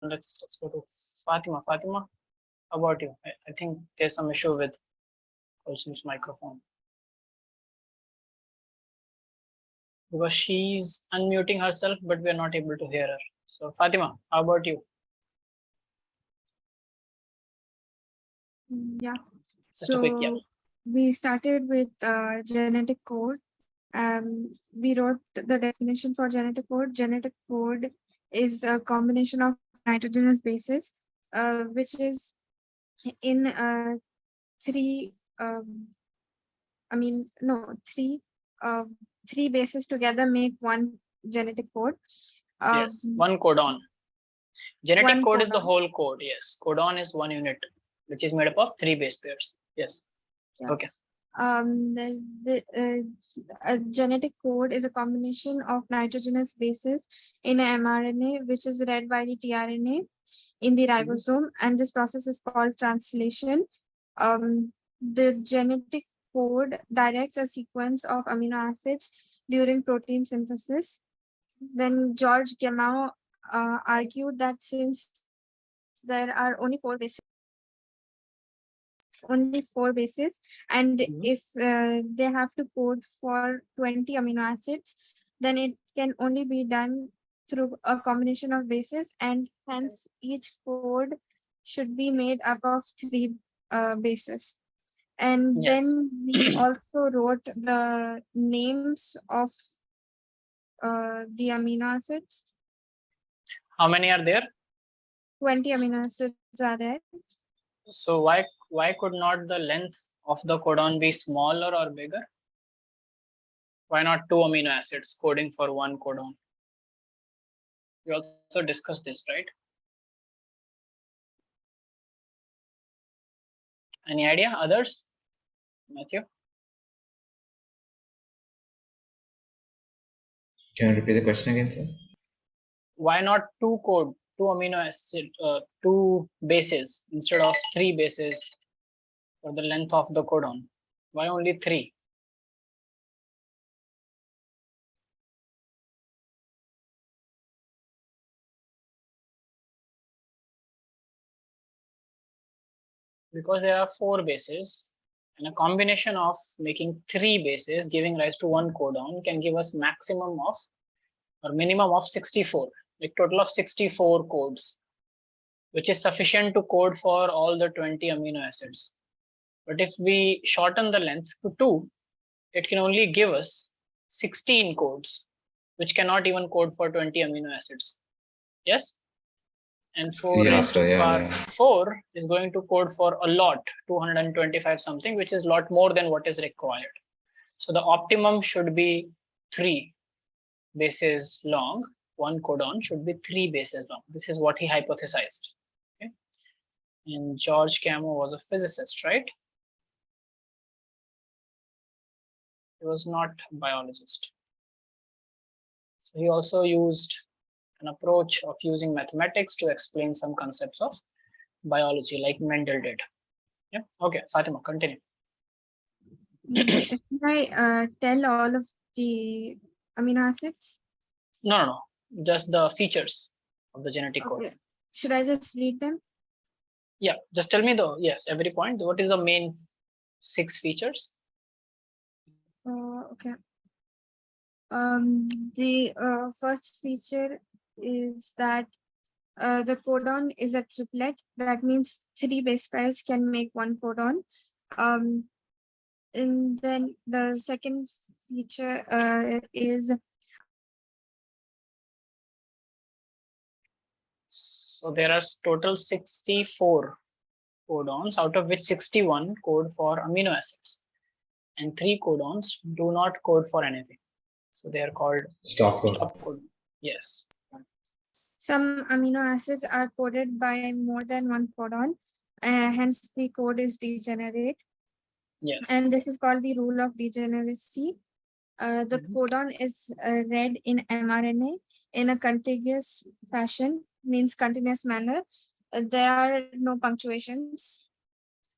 let's go to Fatima. Fatima, how about you? I think there's some issue with Kulsum's microphone because she's unmuting herself, but we're not able to hear her. So Fatima, how about you? Yeah. Just a quick, yeah. We started with genetic code. We wrote the definition for genetic code. Genetic code is a combination of nitrogenous bases, which is in three. Three bases together make one genetic code. Yes, one codon. Genetic one code is the codon. whole code. Yes, codon is one unit, which is made up of 3 base pairs. Yes. Yeah. Okay. A genetic code is a combination of nitrogenous bases in a mRNA, which is read by the tRNA in the ribosome, and this process is called translation. The genetic code directs a sequence of amino acids during protein synthesis. Then George Gamow argued that since there are only four bases, and if they have to code for 20 amino acids, then it can only be done through a combination of bases, and hence each code should be made up of 3 bases. And then we also wrote the names of the amino acids. How many are there? 20 amino acids are there. So why could not the length of the codon be smaller or bigger? Why not 2 amino acids coding for one codon? We also discussed this, right? Any idea? Others? Matthew? Can you repeat the question again, sir? Why not 2 amino acid, 2 bases instead of 3 bases for the length of the codon? Why only 3? Because there are 4 bases, and a combination of making 3 bases giving rise to one codon can give us maximum of or minimum of 64, like total of 64 codes, which is sufficient to code for all the 20 amino acids. But if we shorten the length to 2, it can only give us 16 codes, which cannot even code for 20 amino acids. Yes? And for part 4 is going to code for a lot, 225 something, which is a lot more than what is required. So the optimum should be 3 bases long. One codon should be 3 bases long. This is what he hypothesized. Okay. And George Gamow was a physicist, right? He was not a biologist. So he also used an approach of using mathematics to explain some concepts of biology, like Mendel did. Yeah. Okay, Fatima, continue. Can I tell all of the amino acids? No, just the features of the genetic code. Should I just read them? Yeah, just tell me every point. What is the main 6 features? Okay. The first feature is that the codon is a triplet. That means 3 base pairs can make one codon. And then the second feature is. So there are total 64 codons, out of which 61 code for amino acids, and 3 codons do not code for anything. So they are called stop codon. Yes. Some amino acids are coded by more than one codon, hence the code is degenerate. Yes. And this is called the rule of degeneracy. The codon is read in mRNA in a contiguous fashion, means continuous manner. There are no punctuations.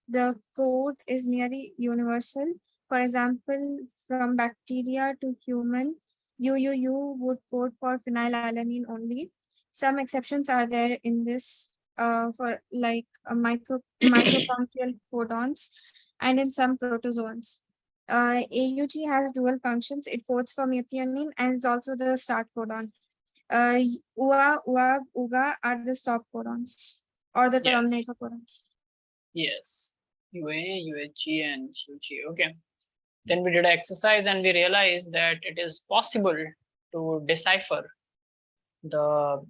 The code is nearly universal. For example, from bacteria to human, UUU would code for phenylalanine only. Some exceptions are there in this for like mitochondrial codons and in some protozoans. AUG has dual functions. It codes for methionine and is also the start codon. UA, UAG, UGA are the stop codons or the terminator codons. Yes. UA, UHG, and UG. Okay. Then we did an exercise and we realized that it is possible to decipher the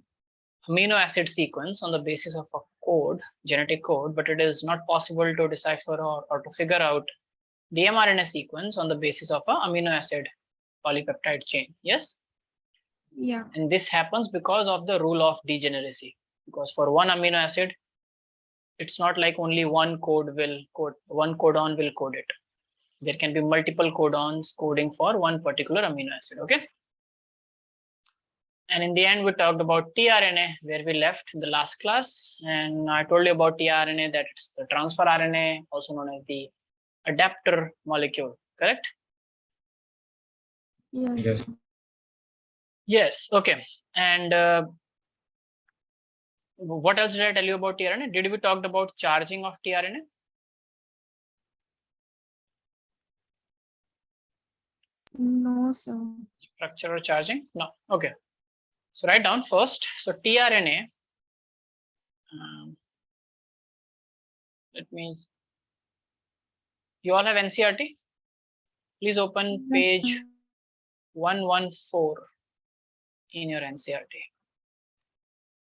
amino acid sequence on the basis of a code, genetic code, but it is not possible to decipher or to figure out the mRNA sequence on the basis of a amino acid polypeptide chain. Yes. Yeah. And this happens because of the rule of degeneracy. Because for one amino acid, it's not like only one codon will code it. There can be multiple codons coding for one particular amino acid. Okay. And in the end, we talked about tRNA, where we left in the last class. And I told you about tRNA, that it's the transfer RNA, also known as the adapter molecule, correct? Yes. Yes. Yes, okay. And what else did I tell you about tRNA? Did we talk about charging of tRNA? No, sir. Structure or charging? No. Okay. So write down first. So tRNA. Let me. You all have NCRT? Please open Yes, page sir. 114 in your NCRT.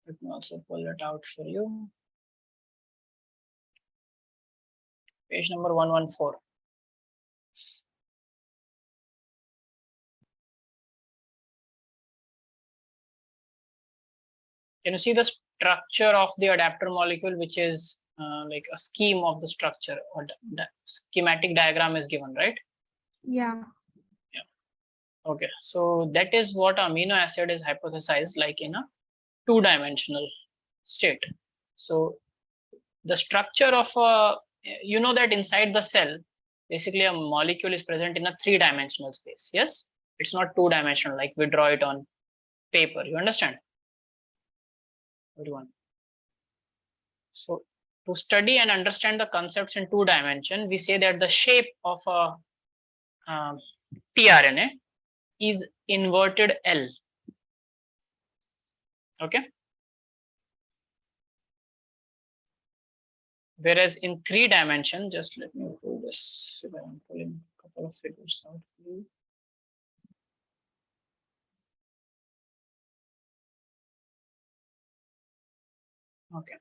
Let me also pull it out for you. Page number 114. Can you see the structure of the adapter molecule, which is like a scheme of the structure, or schematic diagram is given, right? Yeah. Okay, so that is what amino acid is hypothesized like in a two-dimensional state. So the structure of a, you know that inside the cell, basically a molecule is present in a three-dimensional space. Yes, it's not two-dimensional like we draw it on paper. You understand? Everyone. So to study and understand the concepts in two dimension, we say that the shape of a tRNA is inverted L. Okay. Whereas in three dimension, just let me do this. I'm pulling a couple of figures out for you. Okay.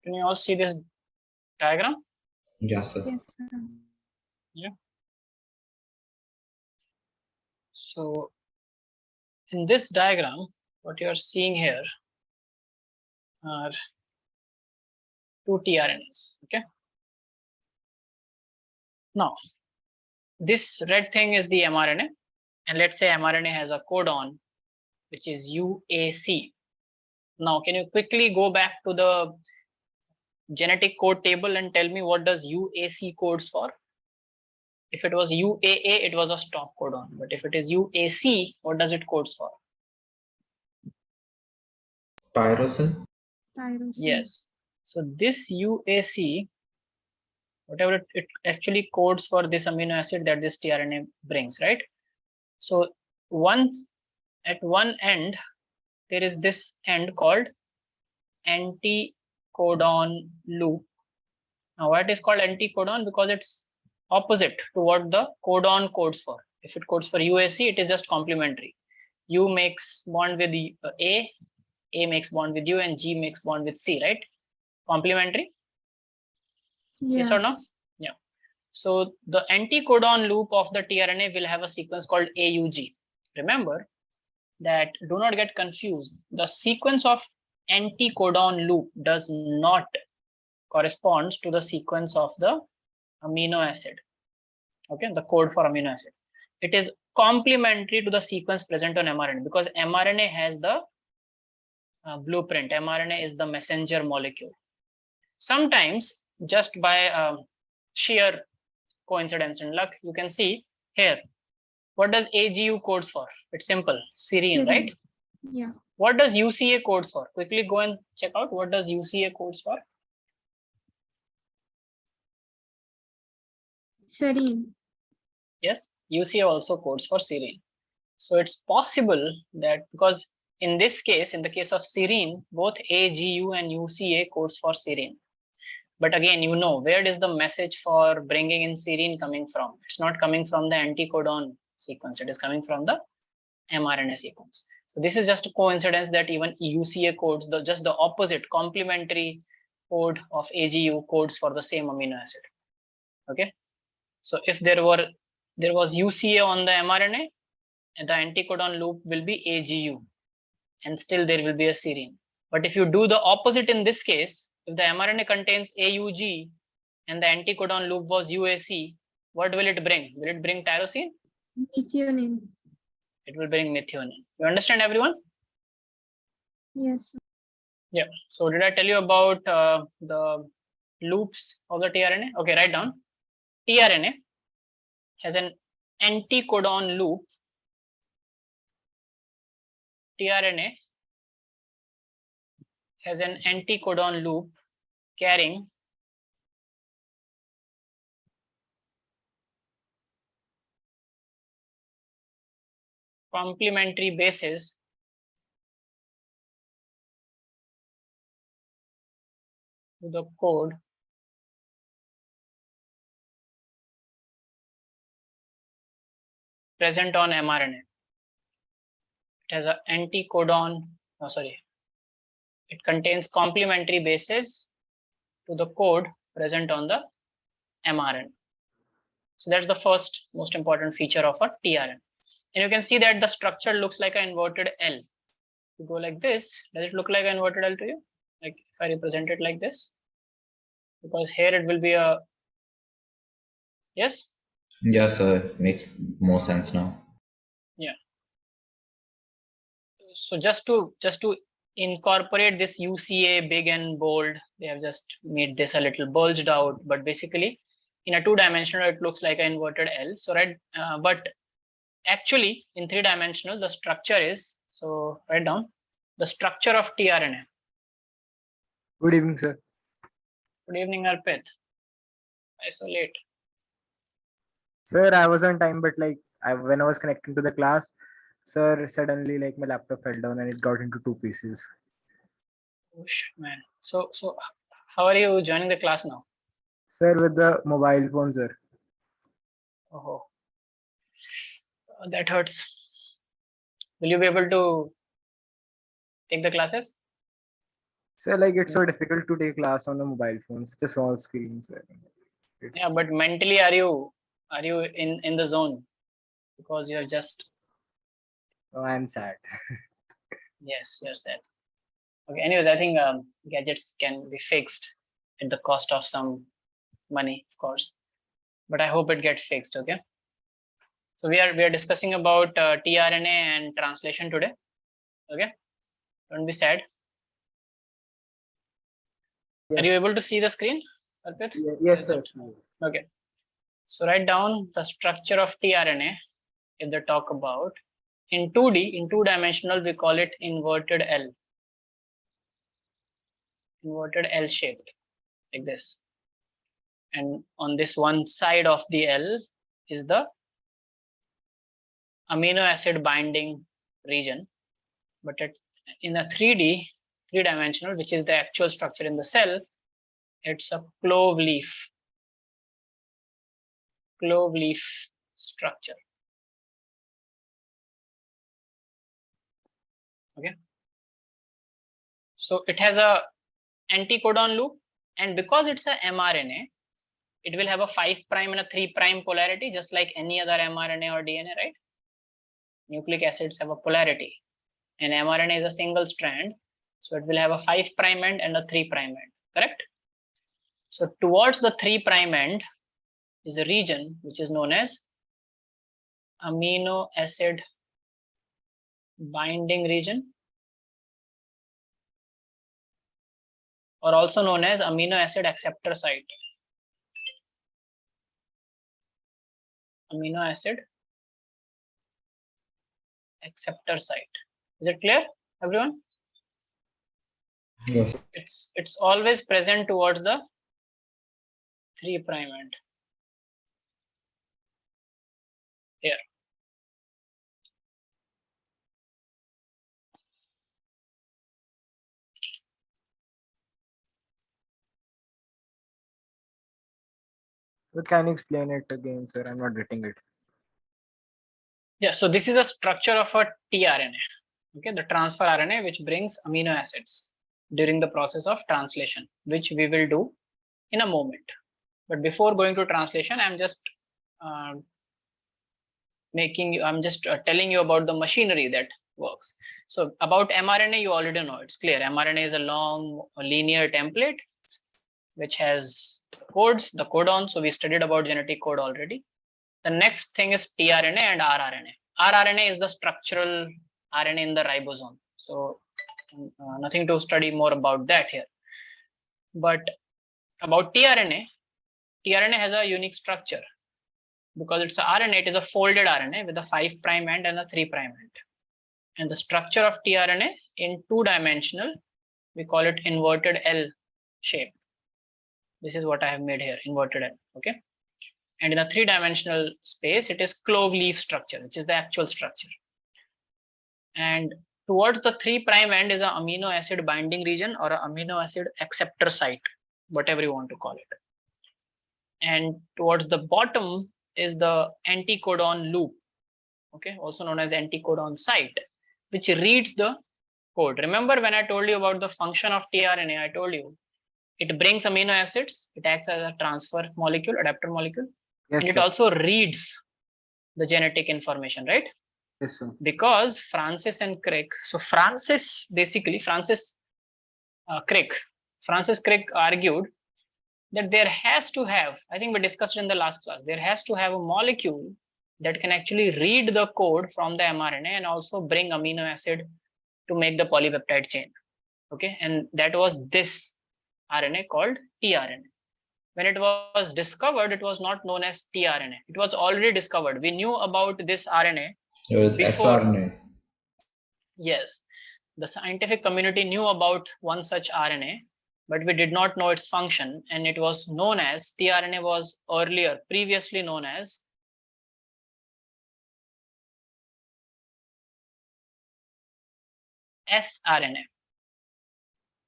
Can you all see this diagram? Yes, sir. Yes, sir. Yeah. So in this diagram, what you are seeing here are two tRNAs. Okay. Now, this red thing is the mRNA, and let's say mRNA has a codon, which is UAC. Now, can you quickly go back to the genetic code table and tell me what does UAC codes for? If it was UAA, it was a stop codon. But if it is UAC, what does it codes for? Tyrosine. Tyrosine. Yes. So this UAC, whatever it actually codes for this amino acid that this tRNA brings, right? So at one end, there is this end called anti-codon loop. Now, why it is called anti-codon? Because it's opposite to what the codon codes for. If it codes for UAC, it is just complementary. U makes bond with the A makes bond with U, and G makes bond with C, right? Complementary? Yeah. Yes or no? Yeah. So the anti-codon loop of the tRNA will have a sequence called AUG. Remember that, do not get confused. The sequence of anti-codon loop does not correspond to the sequence of the amino acid. Okay, the code for amino acid. It is complementary to the sequence present on mRNA because mRNA has the blueprint. mRNA is the messenger molecule. Sometimes just by sheer coincidence and luck, you can see here. What does AGU codes for? It's simple, serine, right? Yeah. What does UCA codes for? Quickly go and check out what does UCA codes for. Serine. Yes, UCA also codes for serine. So it's possible that because in this case, in the case of serine, both AGU and UCA codes for serine. But again, you know, where is the message for bringing in serine coming from? It's not coming from the anti-codon sequence. It is coming from the mRNA sequence. So this is just a coincidence that even UCA codes just the opposite complementary code of AGU codes for the same amino acid. Okay. So if there was UCA on the mRNA, and the anti-codon loop will be AGU, and still there will be a serine. But if you do the opposite in this case, if the mRNA contains AUG and the anti-codon loop was UAC, what will it bring? Will it bring tyrosine? Methionine. It will bring methionine. You understand, everyone? Yes. Yeah. So did I tell you about the loops of the tRNA? Okay, write down. tRNA has an anti-codon loop. tRNA has an anti-codon loop carrying complementary bases to the code present on mRNA. It has an anti-codon, it contains complementary bases to the code present on the mRNA. So that's the first most important feature of a tRNA. And you can see that the structure looks like an inverted L. You go like this, does it look like an inverted L to you? Like if I represent it like this? Because here it will be a, yes? Yes, sir. Makes more sense now. Yeah. So just to incorporate this UCA big and bold, they have just made this a little bulged out, but basically in a two-dimensional, it looks like an inverted L. So right, but actually in three-dimensional, the structure is, so write down the structure of tRNA. Good evening, sir. Good evening, Arpit. Why so late? Sir, I was on time, but like when I was connecting to the class, sir, suddenly like my laptop fell down and it got into two pieces. Oh, man. So how are you joining the class now? Sir, with the mobile phone, sir. Oh, that hurts. Will you be able to take the classes? Sir, like it's so difficult to take class on a mobile phone, such a small screen, sir. Yeah, but mentally, are you in the zone? Because you're just. Oh, I'm sad. Yes, you're sad. Okay. Anyways, I think gadgets can be fixed at the cost of some money, of course. But I hope it gets fixed. Okay. So we are discussing about tRNA and translation today. Okay. Don't be sad. Yes. Are you able to see the screen, Arpit? Yes, sir. Okay. So write down the structure of tRNA. If they talk about in 2D, in two-dimensional, we call it inverted L. Inverted L shaped, like this. And on this one side of the L is the amino acid binding region. But in a 3D, three-dimensional, which is the actual structure in the cell, it's a clove leaf structure. Okay. So it has a anti-codon loop, and because it's a mRNA, it will have a 5' and a 3' polarity, just like any other mRNA or DNA, right? Nucleic acids have a polarity, and mRNA is a single strand, so it will have a 5' end and a 3' end, correct? So towards the 3' end, is a region which is known as amino acid binding region, or also known as amino acid acceptor site. Amino acid acceptor site. Is it clear, everyone? Yes. It's always present towards the 3' end. Here. But can you explain it again, sir? I'm not getting it. Yeah, so this is a structure of a tRNA. Okay, the transfer RNA which brings amino acids during the process of translation, which we will do in a moment. But before going to translation, I'm just telling you about the machinery that works. So about mRNA, you already know, it's clear. mRNA is a long linear template which has codes, the codon. So we studied about genetic code already. The next thing is tRNA and rRNA. rRNA is the structural RNA in the ribosome. So nothing to study more about that here. But about tRNA, tRNA has a unique structure. Because it's a RNA, it is a folded RNA with a 5' end and a 3' end. And the structure of tRNA in 2-dimensional, we call it inverted L shape. This is what I have made here, inverted L. Okay. And in a 3-dimensional space, it is clove leaf structure, which is the actual structure. And towards the 3' end is an amino acid binding region or an amino acid acceptor site, whatever you want to call it. And towards the bottom is the anti-codon loop, okay, also known as anti-codon site, which reads the code. Remember when I told you about the function of tRNA, I told you it brings amino acids, it acts as a transfer molecule, adapter molecule, Yes, and it sir. also reads the genetic information, right? Yes, sir. Because Francis and Crick, so Francis Crick argued that there has to have, I think we discussed it in the last class, there has to have a molecule that can actually read the code from the mRNA and also bring amino acid to make the polypeptide chain. Okay, and that was this RNA called tRNA. When it was discovered, it was not known as tRNA. It was already discovered. We knew about this RNA. It was before. sRNA. Yes, the scientific community knew about one such RNA, but we did not know its function, and it was known as tRNA was previously known as sRNA.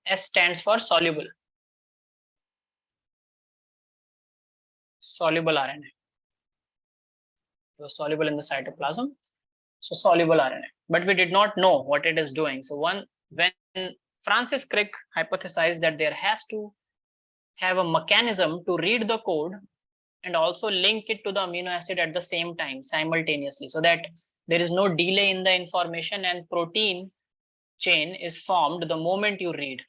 S stands for soluble. Soluble RNA. It was soluble in the cytoplasm. So soluble RNA, but we did not know what it is doing. So when Francis Crick hypothesized that there has to have a mechanism to read the code and also link it to the amino acid at the same time simultaneously, so that there is no delay in the information and protein chain is formed the moment you read.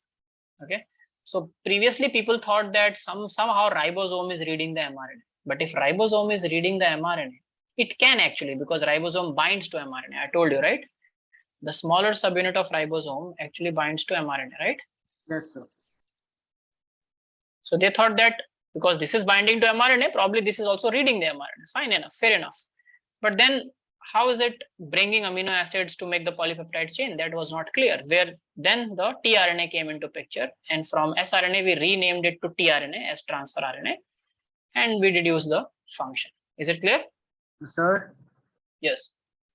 Okay, so previously people thought that somehow ribosome is reading the mRNA, but if ribosome is reading the mRNA, it can actually, because ribosome binds to mRNA. I told you, right? The smaller subunit of ribosome actually binds to mRNA, right? Yes, sir. So they thought that because this is binding to mRNA, probably this is also reading the mRNA. Fine enough, fair enough. But then how is it bringing amino acids to make the polypeptide chain? That was not clear. Where then the tRNA came into picture, and from sRNA we renamed it to tRNA as transfer RNA, and we deduce the function. Is it clear? Sir, Yes.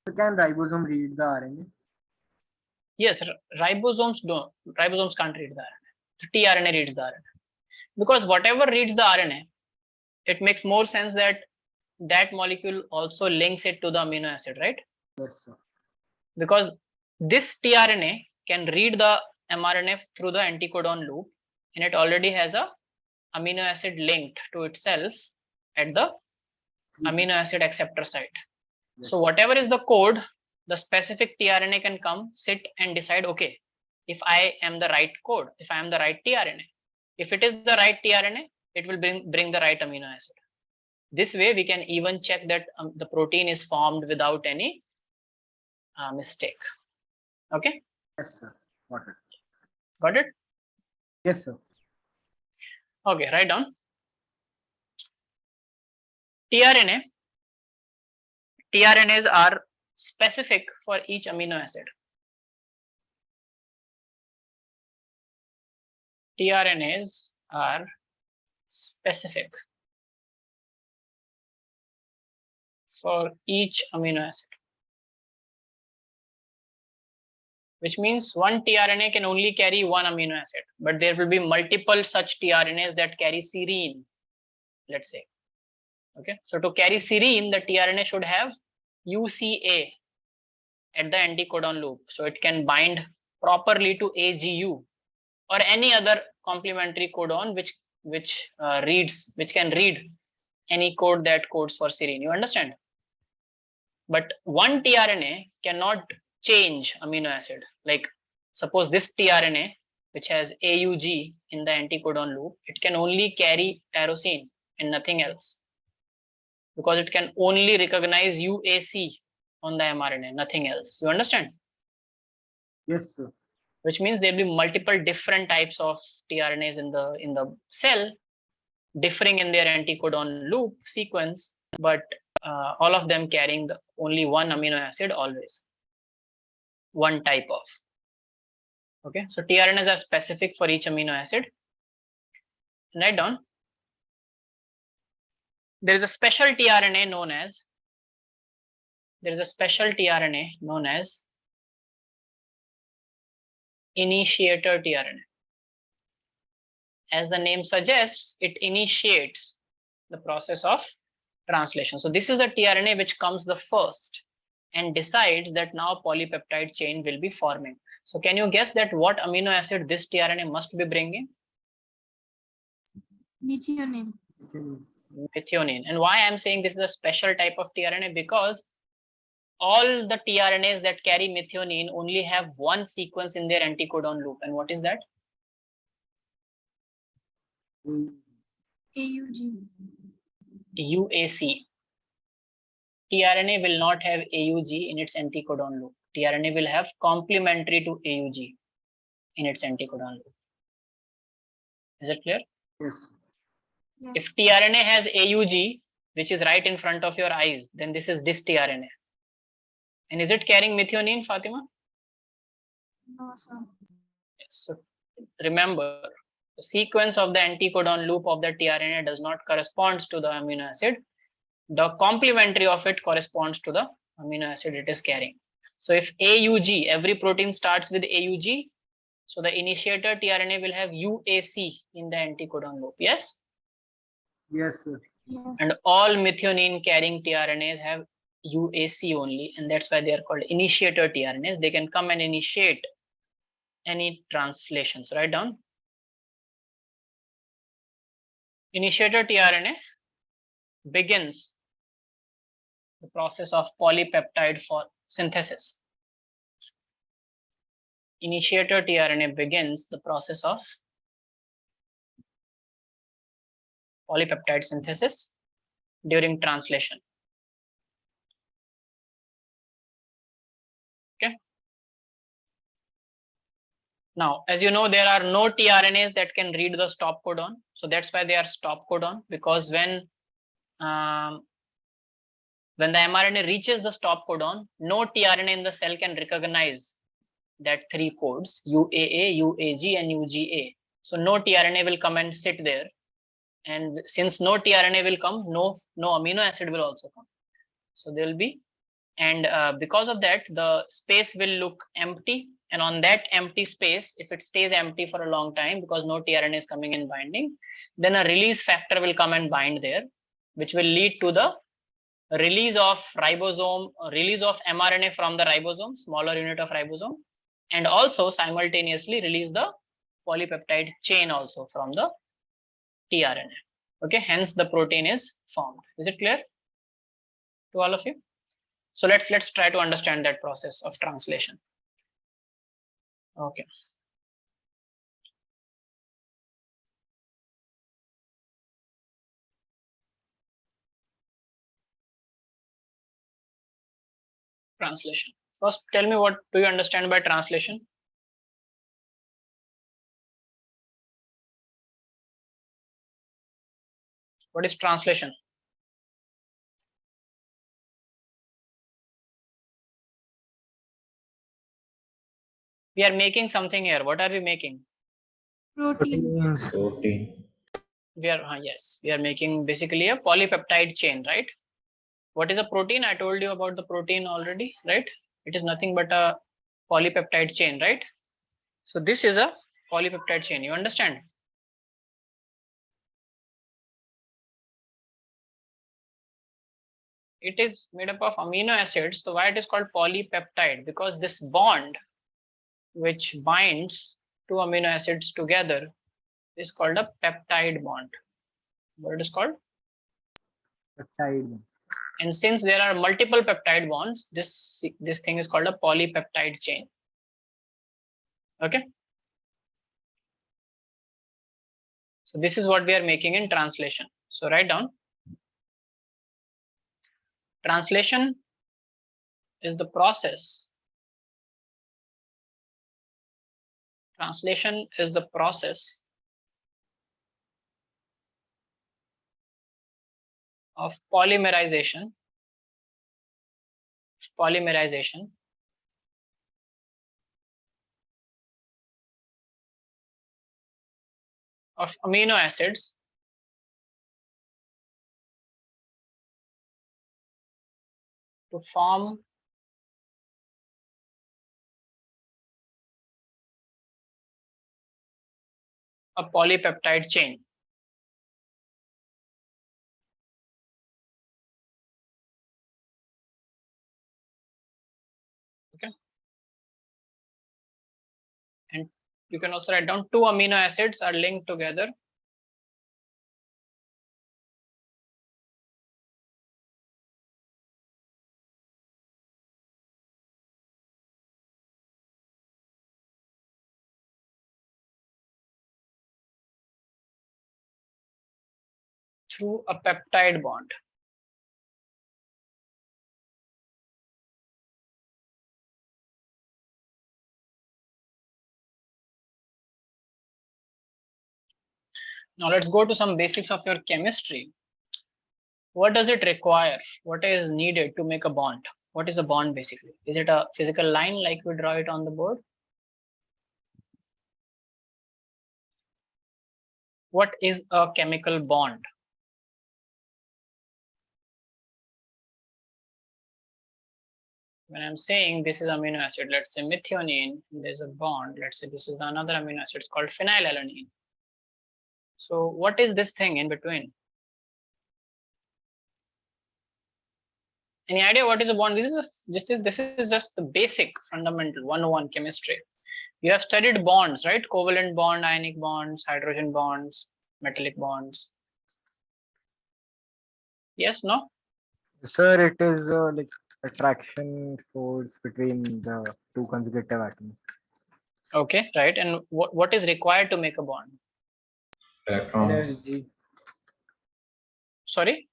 can ribosome read the RNA? Yes, ribosomes can't read the RNA. The tRNA reads the RNA. Because whatever reads the RNA, it makes more sense that that molecule also links it to the amino acid, right? Yes, sir. Because this tRNA can read the mRNA through the anti-codon loop, and it already has a amino acid linked to itself at the amino acid acceptor site. Yes. So whatever is the code, the specific tRNA can come, sit and decide, okay, if I am the right code, if I am the right tRNA. If it is the right tRNA, it will bring the right amino acid. This way we can even check that the protein is formed without any mistake. Okay. Yes, sir. Got it. Got it? Yes, sir. Okay, write down. tRNA. tRNAs are specific for each amino acid. tRNAs are specific for each amino acid, which means one tRNA can only carry one amino acid, but there will be multiple such tRNAs that carry serine, let's say. Okay, so to carry serine, the tRNA should have UCA at the anti-codon loop, so it can bind properly to AGU or any other complementary codon which can read any code that codes for serine. You understand? But one tRNA cannot change amino acid. Like suppose this tRNA, which has AUG in the anti-codon loop, it can only carry tyrosine and nothing else, because it can only recognize UAC on the mRNA, nothing else. You understand? Yes, sir. Which means there will be multiple different types of tRNAs in the cell, differing in their anti-codon loop sequence, but all of them carrying only one amino acid always, one type of. Okay, so tRNAs are specific for each amino acid. Write down. There is a special tRNA known as Initiator Trna. As the name suggests, it initiates the process of translation. So this is a tRNA which comes the first and decides that now polypeptide chain will be forming. So can you guess that what amino acid this tRNA must be bringing? Methionine. Methionine. And why I'm saying this is a special type of tRNA? Because all the tRNAs that carry methionine only have one sequence in their anti-codon loop. And what is that? AUG. UAC. tRNA will not have AUG in its anti-codon loop. tRNA will have complementary to AUG in its anti-codon loop. Is it clear? Yes. Yes. If tRNA has AUG, which is right in front of your eyes, then this is this tRNA. And is it carrying methionine, Fatima? No, sir. Yes. So remember, the sequence of the anti-codon loop of the tRNA does not correspond to the amino acid. The complementary of it corresponds to the amino acid it is carrying. So if AUG, every protein starts with AUG, so the initiator tRNA will have UAC in the anti-codon loop. Yes? Yes, sir. Yes. And all methionine carrying tRNAs have UAC only, and that's why they are called initiator tRNAs. They can come and initiate any translations. Write down. Initiator tRNA begins the process of polypeptide synthesis. Initiator tRNA begins the process of polypeptide synthesis during translation. Okay. Now, as you know, there are no tRNAs that can read the stop codon. So that's why they are stop codon, because when the mRNA reaches the stop codon, no tRNA in the cell can recognize that three codes, UAA, UAG, and UGA. So no tRNA will come and sit there. And since no tRNA will come, no amino acid will also come. So there will be, and because of that, the space will look empty. And on that empty space, if it stays empty for a long time because no tRNA is coming and binding, then a release factor will come and bind there, which will lead to the release of release of mRNA from the ribosome, smaller unit of ribosome, and also simultaneously release the polypeptide chain also from the tRNA. Okay, hence the protein is formed. Is it clear to all of you? So let's try to understand that process of translation. Okay. Translation. First, tell me what do you understand by translation? What is translation? We are making something here. What are we making? Protein. Proteins. Protein. We are yes, we are making basically a polypeptide chain, right? What is a protein? I told you about the protein already, right? It is nothing but a polypeptide chain, right? So this is a polypeptide chain. You understand? It is made up of amino acids. So why it is called polypeptide? Because this bond which binds two amino acids together is called a peptide bond. What it is called? Peptide. And since there are multiple peptide bonds, this thing is called a polypeptide chain. Okay. So this is what we are making in translation. So write down. Translation is the process. Translation is the process of polymerization of amino acids to form a polypeptide chain. Okay. And you can also write down two amino acids are linked together through a peptide bond. Now let's go to some basics of your chemistry. What does it require? What is needed to make a bond? What is a bond basically? Is it a physical line like we draw it on the board? What is a chemical bond? When I'm saying this is amino acid, let's say methionine, there's a bond. Let's say this is another amino acid, it's called phenylalanine. So what is this thing in between? Any idea what is a bond? This is just the basic fundamental 101 chemistry. You have studied bonds, right? Covalent bond, ionic bonds, hydrogen bonds, metallic bonds. Yes, no? Sir, it is like attraction force between the two consecutive atoms. Okay, right. And what is required to make a bond? Electrons. Energy. Sorry,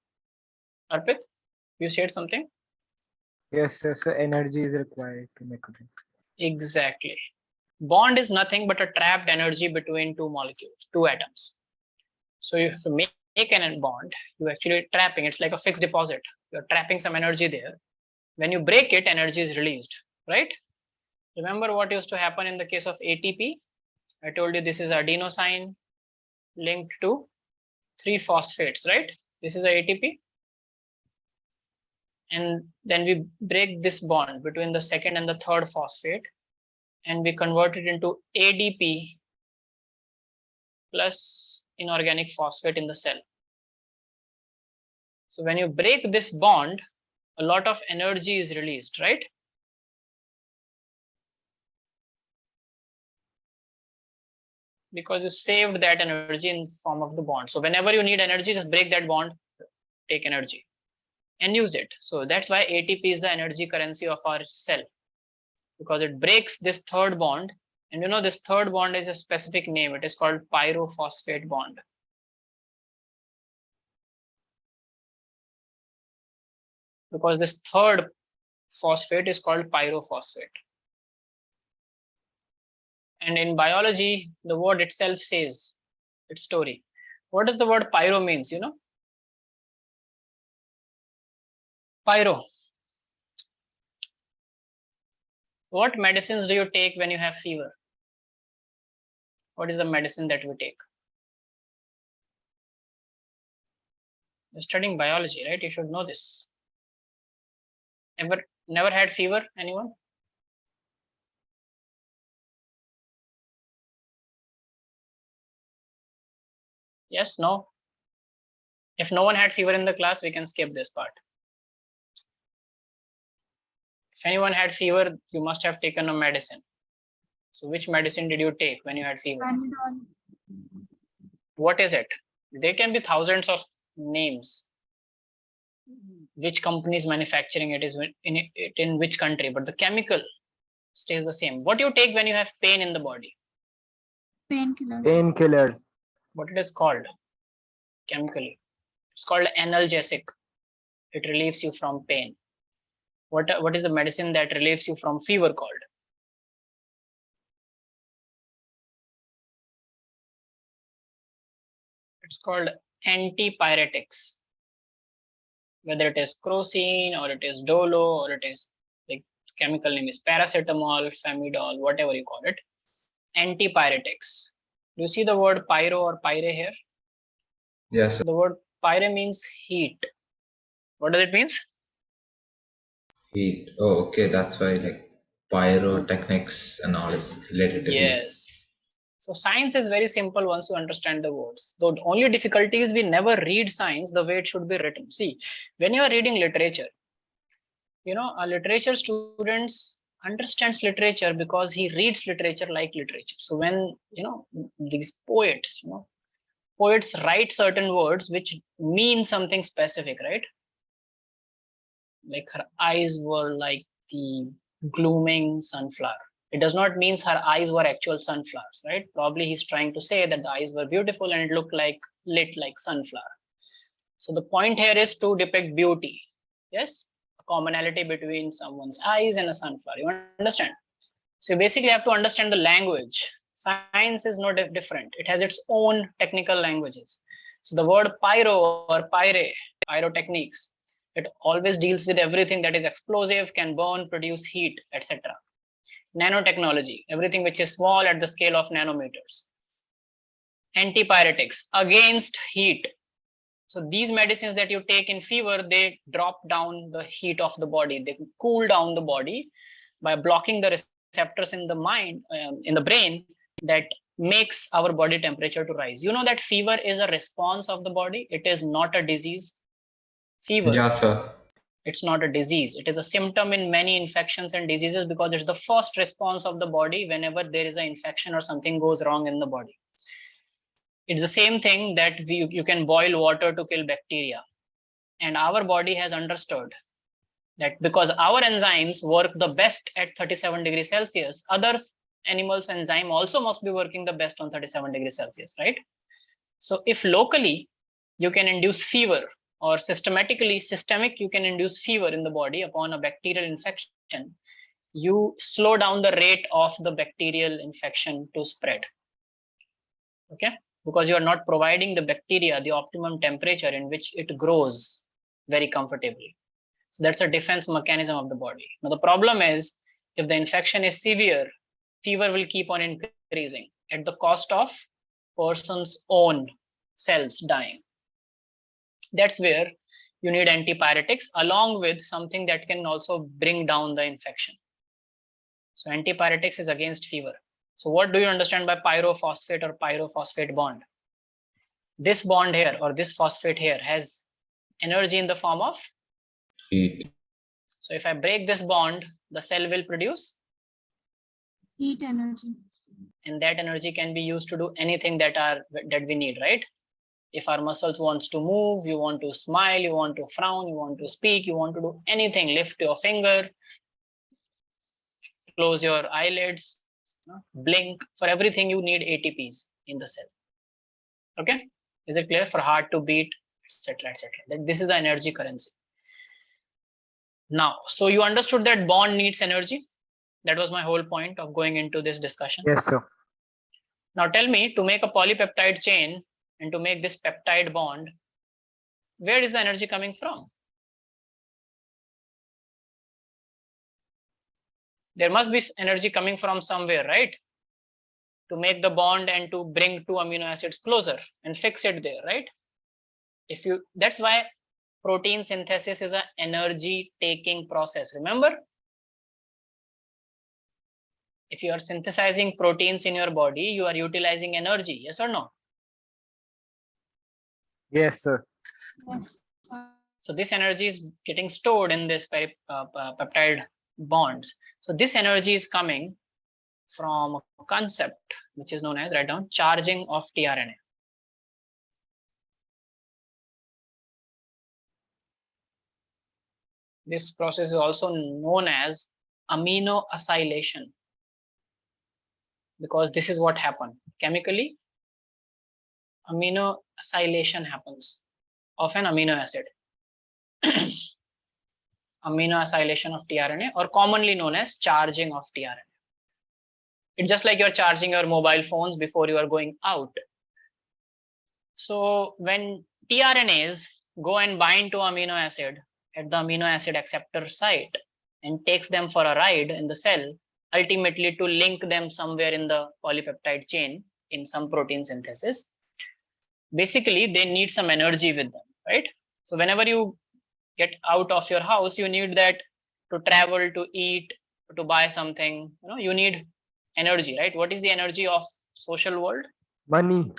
Arpit, you said something? Yes, yes, sir. Energy is required to make a bond. Exactly. Bond is nothing but a trapped energy between two molecules, two atoms. So you have to make an bond, you actually trapping, it's like a fixed deposit. You're trapping some energy there. When you break it, energy is released, right? Remember what used to happen in the case of ATP? I told you this is adenosine linked to 3 phosphates, right? This is a ATP. And then we break this bond between the second and the third phosphate, and we convert it into ADP plus inorganic phosphate in the cell. So when you break this bond, a lot of energy is released, right? Because you saved that energy in the form of the bond. So whenever you need energy, just break that bond, take energy and use it. So that's why ATP is the energy currency of our cell, because it breaks this third bond. And you know, this third bond is a specific name. It is called pyrophosphate bond. Because this third phosphate is called pyrophosphate. And in biology, the word itself says its story. What does the word pyro means, you know? Pyro. What medicines do you take when you have fever? What is the medicine that we take? You're studying biology, right? You should know this. Never had fever, anyone? Yes, no? If no one had fever in the class, we can skip this part. If anyone had fever, you must have taken a medicine. So which medicine did you take when you had fever? Panadol. What is it? There can be thousands of names. Which company is manufacturing it, is in which country, but the chemical stays the same. What do you take when you have pain in the body? Painkillers. Painkillers. What it is called chemically? It's called analgesic. It relieves you from pain. What is the medicine that relieves you from fever called? It's called antipyretics. Whether it is crocin or it is dolo or it is, like, chemical name is paracetamol, famidol, whatever you call it. Antipyretics. Do you see the word pyro or pyre here? Yes, sir. The word pyre means heat. What does it mean? Heat. Oh, okay. That's why like pyrotechnics and all is related to heat. Yes. So science is very simple once you understand the words. The only difficulty is we never read science the way it should be written. See, when you are reading literature, you know, a literature students understands literature because he reads literature like literature. So when, you know, these poets, you know, poets write certain words which mean something specific, right? Like her eyes were like the glooming sunflower. It does not mean her eyes were actual sunflowers, right? Probably he's trying to say that the eyes were beautiful and it looked like lit like sunflower. So the point here is to depict beauty. Yes, a commonality between someone's eyes and a sunflower. You understand? So you basically have to understand the language. Science is no different. It has its own technical languages. So the word pyro or pyre, pyrotechniques, it always deals with everything that is explosive, can burn, produce heat, etc. Nanotechnology, everything which is small at the scale of nanometers. Antipyretics, against heat. So these medicines that you take in fever, they drop down the heat of the body. They cool down the body by blocking the receptors in the mind, in the brain, that makes our body temperature to rise. You know that fever is a response of the body. It is not a disease. Fever. Yeah, sir. It's not a disease. It is a symptom in many infections and diseases because it's the first response of the body whenever there is an infection or something goes wrong in the body. It's the same thing that you can boil water to kill bacteria. And our body has understood that because our enzymes work the best at 37 degrees Celsius, other animals' enzyme also must be working the best on 37 degrees Celsius, right? So if locally you can induce fever, or systemic you can induce fever in the body upon a bacterial infection, you slow down the rate of the bacterial infection to spread. Okay, because you are not providing the bacteria the optimum temperature in which it grows very comfortably. So that's a defense mechanism of the body. Now the problem is, if the infection is severe, fever will keep on increasing at the cost of person's own cells dying. That's where you need antipyretics along with something that can also bring down the infection. So antipyretics is against fever. So what do you understand by pyrophosphate or pyrophosphate bond? This bond here or this phosphate here has energy in the form of Heat. So if I break this bond, the cell will produce Heat energy. And that energy can be used to do anything that we need, right? If our muscles wants to move, you want to smile, you want to frown, you want to speak, you want to do anything, lift your finger, close your eyelids, blink, for everything you need ATPs in the cell. Okay, is it clear? For heart to beat, etc., etc. This is the energy currency. Now, so you understood that bond needs energy. That was my whole point of going into this discussion. Yes, sir. Now tell me, to make a polypeptide chain and to make this peptide bond, where is the energy coming from? There must be energy coming from somewhere, right? To make the bond and to bring two amino acids closer and fix it there, right? That's why protein synthesis is an energy taking process. Remember, if you are synthesizing proteins in your body, you are utilizing energy. Yes or no? Yes, sir. Yes. So this energy is getting stored in this peptide bonds. So this energy is coming from a concept which is known as, write down, charging of tRNA. This process is also known as amino acylation, because this is what happened chemically. Amino acylation happens of an amino acid. Amino acylation of tRNA, or commonly known as charging of tRNA. It's just like you're charging your mobile phones before you are going out. So when tRNAs go and bind to amino acid at the amino acid acceptor site and takes them for a ride in the cell, ultimately to link them somewhere in the polypeptide chain in some protein synthesis, basically they need some energy with them, right? So whenever you get out of your house, you need that to travel, to eat, to buy something. You need energy, right? What is the energy of social world? Money.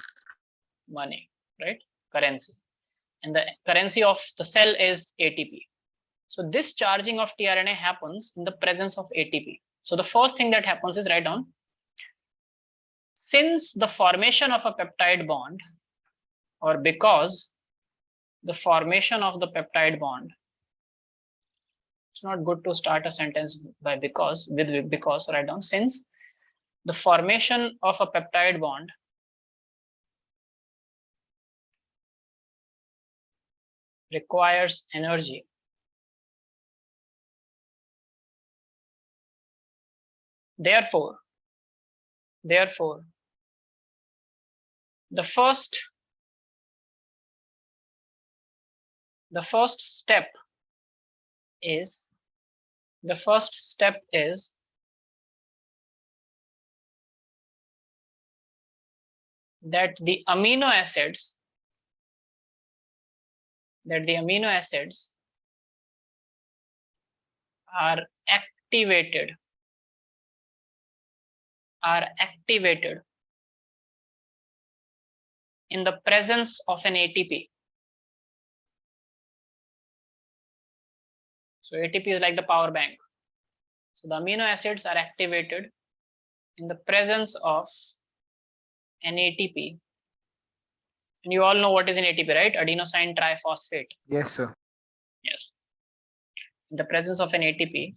Money, right? Currency. And the currency of the cell is ATP. So this charging of tRNA happens in the presence of ATP. So the first thing that happens is, write down, since the formation of a peptide bond, or because the formation of the peptide bond, it's not good to start a sentence by because, with because, write down, since the formation of a peptide bond requires energy, therefore the first step is that the amino acids are activated in the presence of an ATP. So ATP is like the power bank. So the amino acids are activated in the presence of an ATP. And you all know what is an ATP, right? Adenosine triphosphate. Yes, sir. Yes. In the presence of an ATP.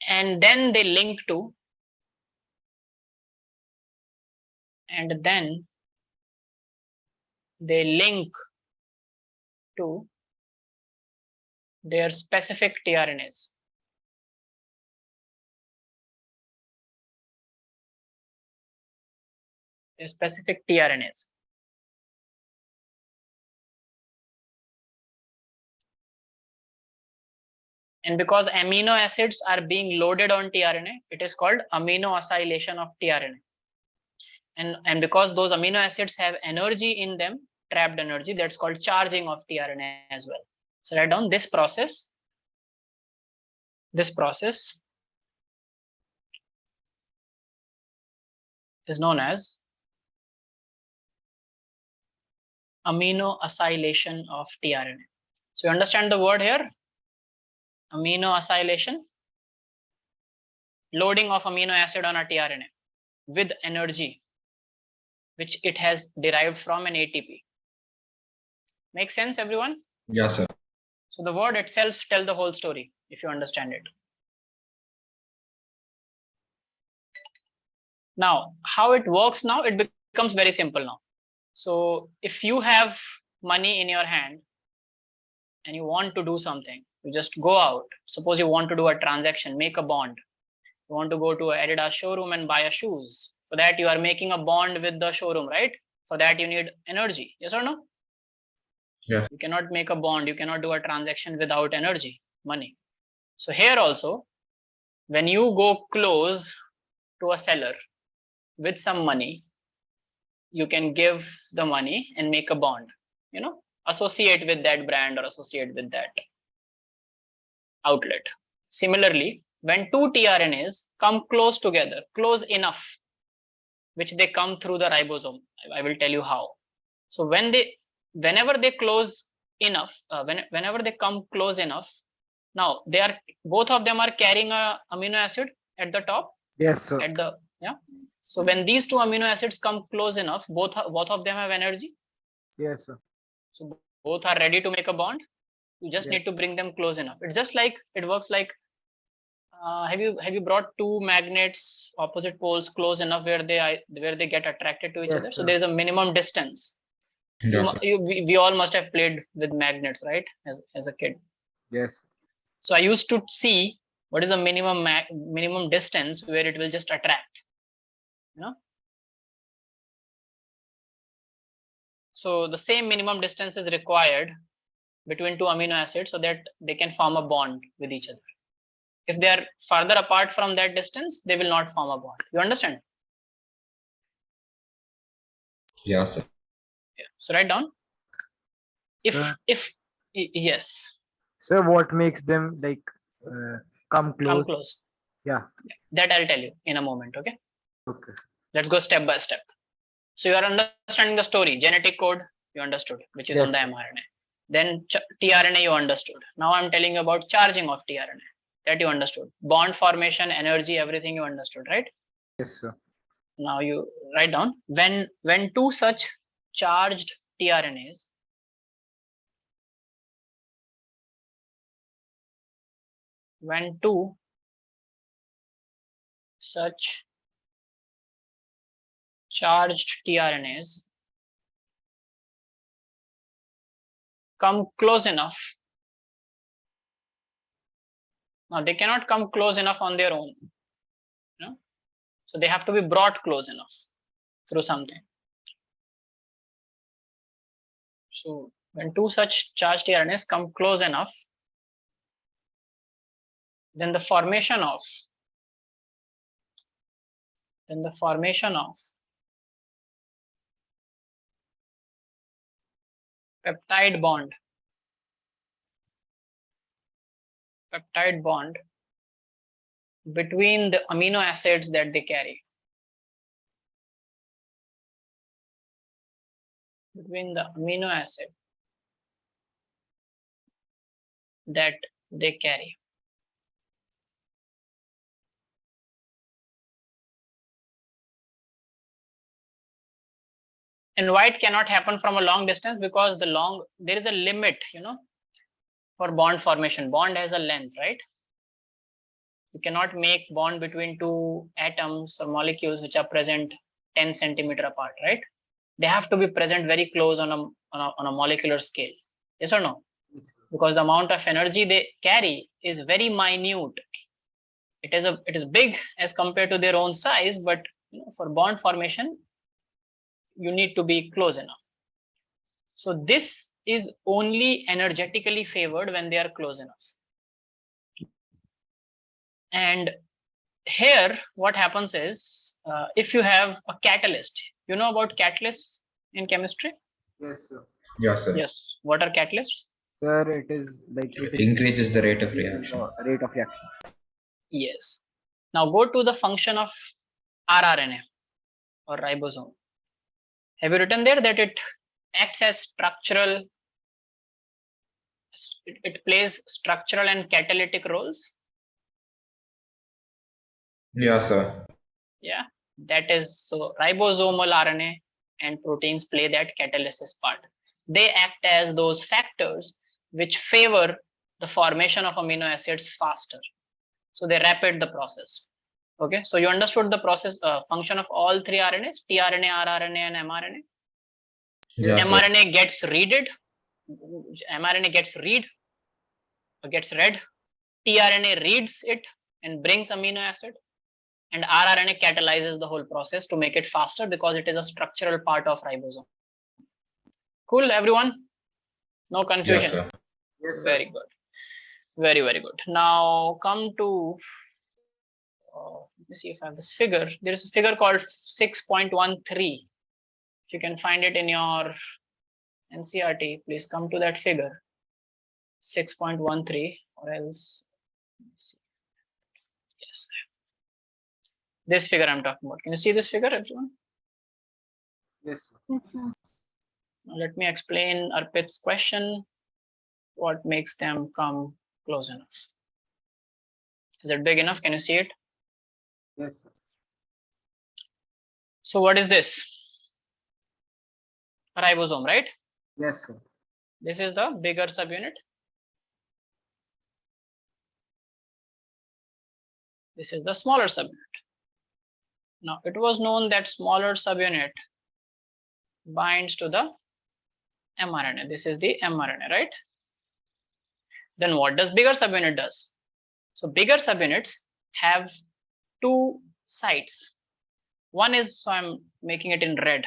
And then they link to, their specific tRNAs. Their specific tRNAs. And because amino acids are being loaded on tRNA, it is called amino acylation of tRNA. And because those amino acids have energy in them, trapped energy, that's called charging of tRNA as well. So write down, this process is known as amino acylation of tRNA. So you understand the word here? Amino acylation, loading of amino acid on a tRNA with energy which it has derived from an ATP. Make sense, everyone? Yes, sir. So the word itself tells the whole story, if you understand it. Now, how it works now, it becomes very simple now. So if you have money in your hand and you want to do something, You just go out. Suppose you want to do a transaction, make a bond. You want to go to an Adidas showroom and buy a shoes. For that, you are making a bond with the showroom, right? For that, you need energy. Yes or no? Yes. You cannot make a bond. You cannot do a transaction without energy, money. So here also, when you go close to a seller with some money, you can give the money and make a bond, you know, associate with that brand or associate with that outlet. Similarly, when two tRNAs come close together, close enough, which they come through the ribosome, I will tell you how. So whenever they close enough, whenever they come close enough, now they are, both of them are carrying a amino acid at the top. Yes, sir. At the, yeah. So when these two amino acids come close enough, both of them have energy. Yes, sir. So both are ready to make a bond. You just Yes. need to bring them close enough. It's just like, it works like, have you brought two magnets opposite poles close enough where they get attracted to each Yes, other? So sir. there is a minimum distance. Yes, sir. We all must have played with magnets, right? As a kid. Yes. So I used to see what is the minimum distance where it will just attract, you know. So the same minimum distance is required between two amino acids so that they can form a bond with each other. If they are farther apart from that distance, they will not form a bond. You understand? Yes, sir. Yeah. So write down. Sir. Yes. So what makes them like come close? Come close. Yeah. That I'll tell you in a moment. Okay. Okay. Let's go step by step. So you are understanding the story. Genetic code you understood, which is Yes, on the sir. mRNA. Then tRNA you understood. Now I'm telling you about charging of tRNA. That you understood. Bond formation, energy, everything you understood, right? Yes, sir. Now you write down, when two such charged tRNAs when two such charged tRNAs come close enough. Now they cannot come close enough on their own, you know? So they have to be brought close enough through something. So when two such charged tRNAs come close enough, then the formation of peptide bond between the amino acids that they carry. Between the amino acid that they carry. And why it cannot happen from a long distance? Because there is a limit, you know, for bond formation. Bond has a length, right? You cannot make bond between two atoms or molecules which are present 10 centimeter apart, right? They have to be present very close on a molecular scale. Yes or no? Because the amount of energy they carry is very minute. It is big as compared to their own size, but you know, for bond formation, you need to be close enough. So this is only energetically favored when they are close enough. And here what happens is, if you have a catalyst, you know about catalysts in chemistry? Yes, sir. Yes, sir. Yes. What are catalysts? Sir, it is like It increases the rate of reaction. Rate of reaction. Yes. Now go to the function of rRNA or ribosome. Have you written there that it acts as structural? It plays structural and catalytic roles. Yes, sir. Yeah, that is, so ribosomal RNA and proteins play that catalysis part. They act as those factors which favor the formation of amino acids faster. So they rapid the process. Okay, so you understood the process function of all three RNAs, tRNA, rRNA, and mRNA. Yes, sir. mRNA gets read. mRNA gets read gets read, tRNA reads it and brings amino acid, and rRNA catalyzes the whole process to make it faster because it is a structural part of ribosome. Cool, everyone? No confusion. Yes, sir. Yes, sir. Very good. Very, very good. Now come to, let me see if I have this figure. There is a figure called 6.13. If you can find it in your NCRT, please come to that figure. 6.13 or else, let me see. Yes, this figure I'm talking about. Can you see this figure, everyone? Yes, sir. Yes, sir. Now let me explain Arpit's question. What makes them come close enough? Is it big enough? Can you see it? Yes, sir. So what is this? A ribosome, right? Yes, sir. This is the bigger subunit. This is the smaller subunit. Now it was known that smaller subunit binds to the mRNA. This is the mRNA, right? Then what does bigger subunit does? So bigger subunits have two sites. One is, so I'm making it in red.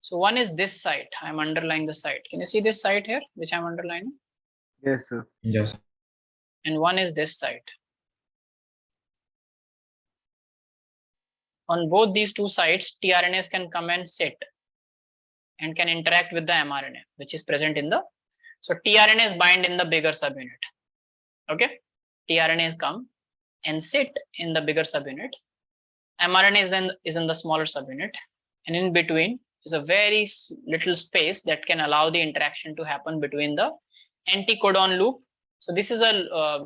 So one is this site. I'm underlining the site. Can you see this site here, which I'm underlining? Yes, sir. Yes. And one is this site. On both these two sites, tRNAs can come and sit and can interact with the mRNA, which is present in the, so tRNAs bind in the bigger subunit. Okay, tRNAs come and sit in the bigger subunit. mRNA is in the smaller subunit, and in between is a very little space that can allow the interaction to happen between the anti-codon loop. So this is a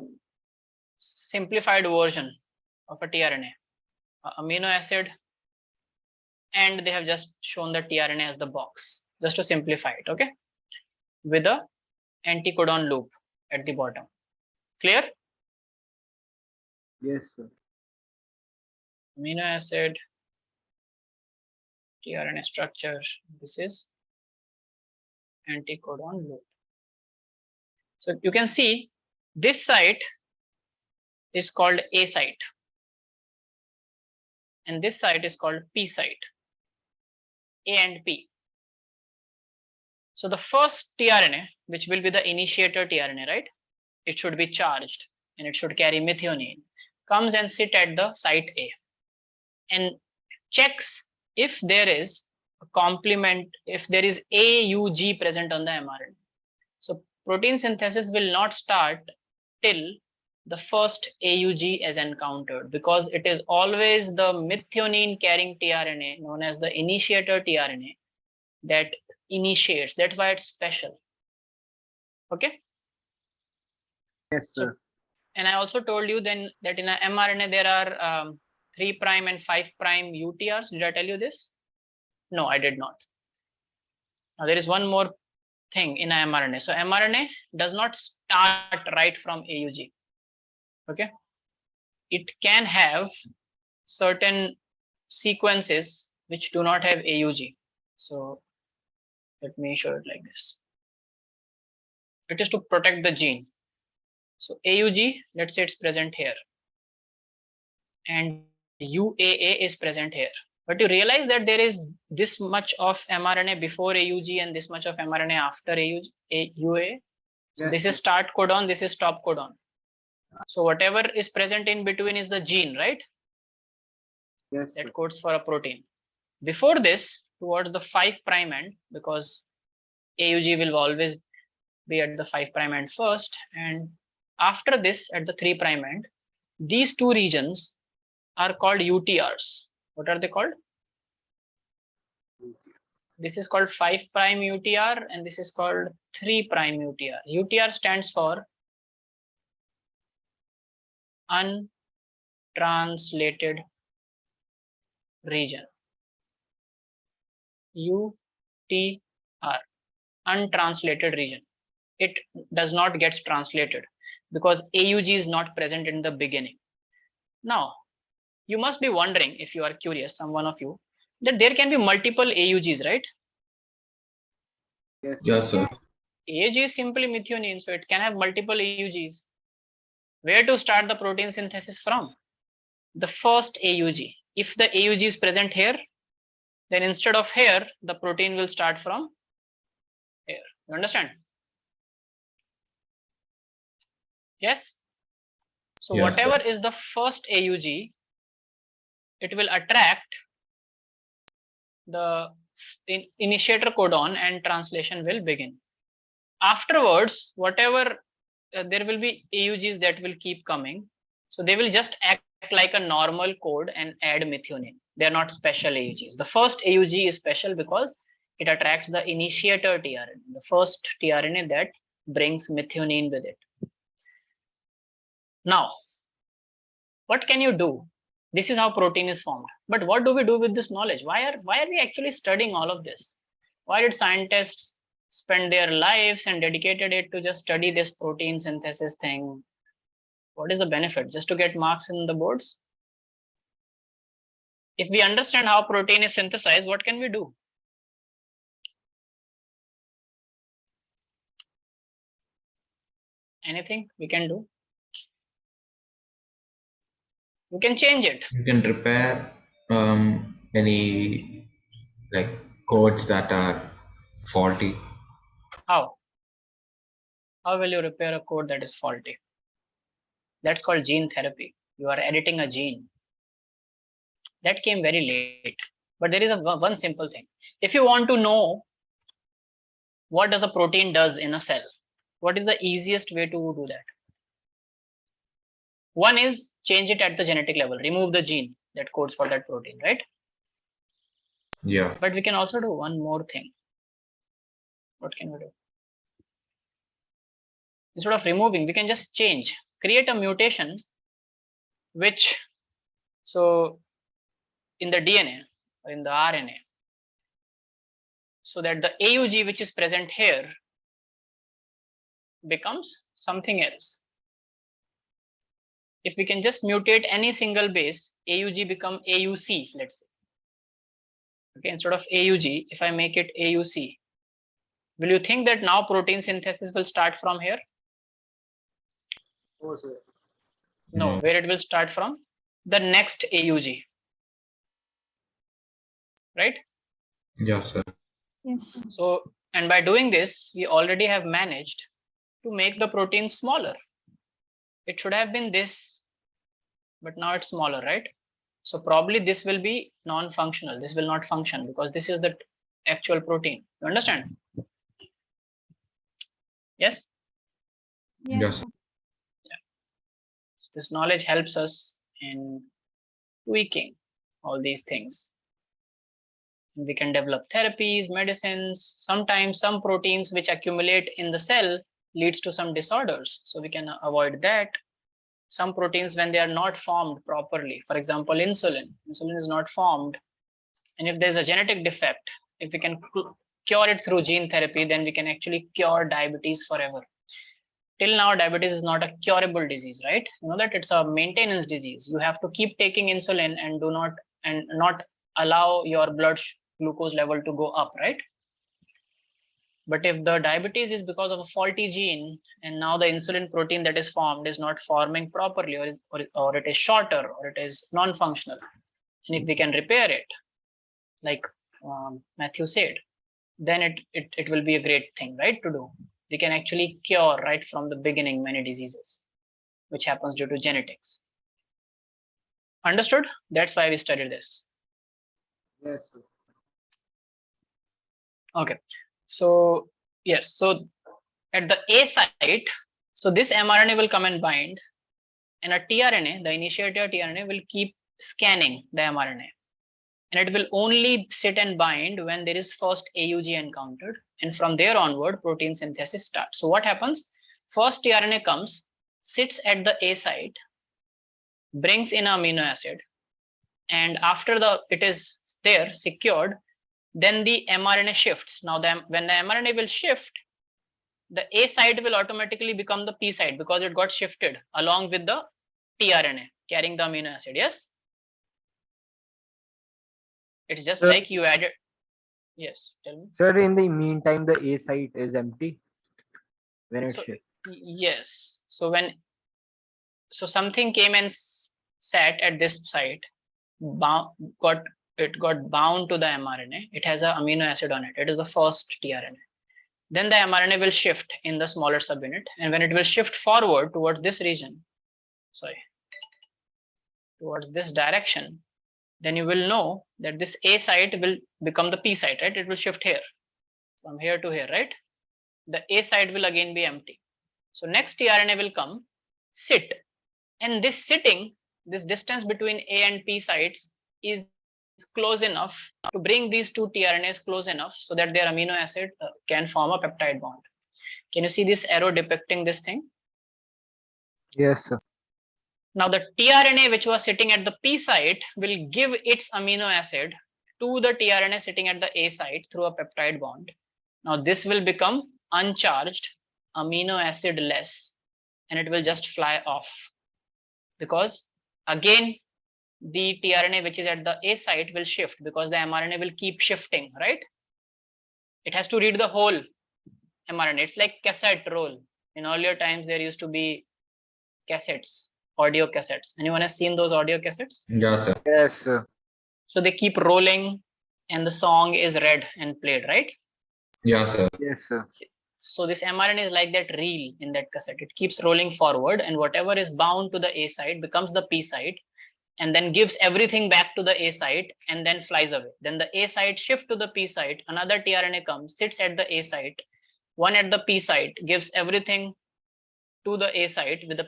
simplified version of a tRNA, amino acid, and they have just shown the tRNA as the box, just to simplify it, okay, with a anti-codon loop at the bottom. Clear? Yes, sir. Amino acid, tRNA structure. This is anti-codon loop. So you can see this site is called A site, and this site is called P site. A and P. So the first tRNA, which will be the initiator tRNA, right? It should be charged and it should carry methionine, comes and sit at the site A and checks if there is a complement, if there is AUG present on the mRNA. So protein synthesis will not start till the first AUG is encountered, because it is always the methionine carrying tRNA known as the initiator tRNA that initiates. That's why it's special. Okay. Yes, So, sir. and I also told you then that in a mRNA there are 3' and 5' UTRs. Did I tell you this? No, I did not. Now there is one more thing in a mRNA. So mRNA does not start right from AUG. Okay. It can have certain sequences which do not have AUG. So let me show it like this. It is to protect the gene. So AUG, let's say it's present here, and UAA is present here. But you realize that there is this much of mRNA before AUG and this much of mRNA after AUG, UAA. So Yes, this is sir. start codon, this is stop codon. So whatever is present in between is the gene, right? Yes, sir. That codes for a protein. Before this, towards the 5' end, because AUG will always be at the 5' end first, and after this at the 3' end, these two regions are called UTRs. What are they called? This is called 5' UTR and this is called 3' UTR. UTR stands for untranslated region. UTR, untranslated region. It does not get translated because AUG is not present in the beginning. Now, you must be wondering, if you are curious, some one of you, that there can be multiple AUGs, right? Yes, Yes, sir. AUG is simply methionine, so it can have multiple AUGs. Where to start the protein synthesis from? The first AUG. If the AUG is present here, then instead of here, the protein will start from here. You understand? Yes. So Yes, sir. whatever is the first AUG, it will attract the initiator codon and translation will begin. Afterwards, whatever there will be AUGs that will keep coming. So they will just act like a normal code and add methionine. They are not special AUGs. The first AUG is special because it attracts the initiator tRNA, the first tRNA that brings methionine with it. Now, what can you do? This is how protein is formed. But what do we do with this knowledge? Why are we actually studying all of this? Why did scientists spend their lives and dedicated it to just study this protein synthesis thing? What is the benefit? Just to get marks in the boards? If we understand how protein is synthesized, what can we do? Anything we can do? We can change it. You can repair any like codes that are faulty. How? How will you repair a code that is faulty? That's called gene therapy. You are editing a gene. That came very late. But there is one simple thing. If you want to know what does a protein does in a cell, what is the easiest way to do that? One is change it at the genetic level, remove the gene that codes for that protein, right? Yeah. But we can also do one more thing. What can we do? Instead of removing, we can just change, create a mutation, which, so in the DNA or in the RNA, so that the AUG which is present here becomes something else. If we can just mutate any single base, AUG become AUC, let's say. Okay, instead of AUG, if I make it AUC, will you think that now protein synthesis will start from here? Oh, sir. No, where it will start from? The next AUG. Right? Yes, sir. Yes. So, and by doing this, we already have managed to make the protein smaller. It should have been this, but now it's smaller, right? So probably this will be non-functional. This will not function because this is the actual protein. You understand? Yes? Yes. Sir. This knowledge helps us in tweaking all these things. We can develop therapies, medicines. Sometimes some proteins which accumulate in the cell leads to some disorders. So we can avoid that. Some proteins, when they are not formed properly, for example, insulin is not formed. And if there's a genetic defect, if we can cure it through gene therapy, then we can actually cure diabetes forever. Till now, diabetes is not a curable disease, right? You know that it's a maintenance disease. You have to keep taking insulin and not allow your blood glucose level to go up, right? But if the diabetes is because of a faulty gene and now the insulin protein that is formed is not forming properly, or it is shorter, or it is non-functional, and if we can repair it, like Matthew said, then it will be a great thing, right, to do. We can actually cure right from the beginning many diseases, which happens due to genetics. Understood? That's why we studied this. Yes, sir. Okay. So yes, so at the A site, so this mRNA will come and bind, and a tRNA, the initiator tRNA, will keep scanning the mRNA, and it will only sit and bind when there is first AUG encountered, and from there onward protein synthesis starts. So what happens? First tRNA comes, sits at the A site, brings in amino acid, and after it is there secured, then the mRNA shifts. Now when the mRNA will shift, the A site will automatically become the P site because it got shifted along with the tRNA carrying the amino acid. Yes, it's just Sir- like you added. Yes, tell me. Sir, in the meantime, the A site is empty when it So shifts. yes, so when So something came and sat at this site, got bound to the mRNA. It has an amino acid on it. It is the first tRNA. Then the mRNA will shift in the smaller subunit, and when it will shift forward towards this region, towards this direction, then you will know that this A site will become the P site, right? It will shift here, from here to here, right? The A site will again be empty. So next tRNA will come, sit, and this sitting, this distance between A and P sites is close enough to bring these two tRNAs close enough so that their amino acid can form a peptide bond. Can you see this arrow depicting this thing? Yes, sir. Now the tRNA which was sitting at the P site will give its amino acid to the tRNA sitting at the A site through a peptide bond. Now this will become uncharged, amino acid less, and it will just fly off, because again the tRNA which is at the A site will shift, because the mRNA will keep shifting, right? It has to read the whole mRNA. It's like cassette roll. In earlier times there used to be cassettes, audio cassettes. Anyone has seen those audio cassettes? Yeah, sir. Yes, sir. So they keep rolling and the song is read and played, right? Yeah, sir. Yes, sir. So this mRNA is like that reel in that cassette. It keeps rolling forward, and whatever is bound to the A site becomes the P site, and then gives everything back to the A site and then flies away. Then the A site shift to the P site, another tRNA comes, sits at the A site, one at the P site, gives everything to the A site with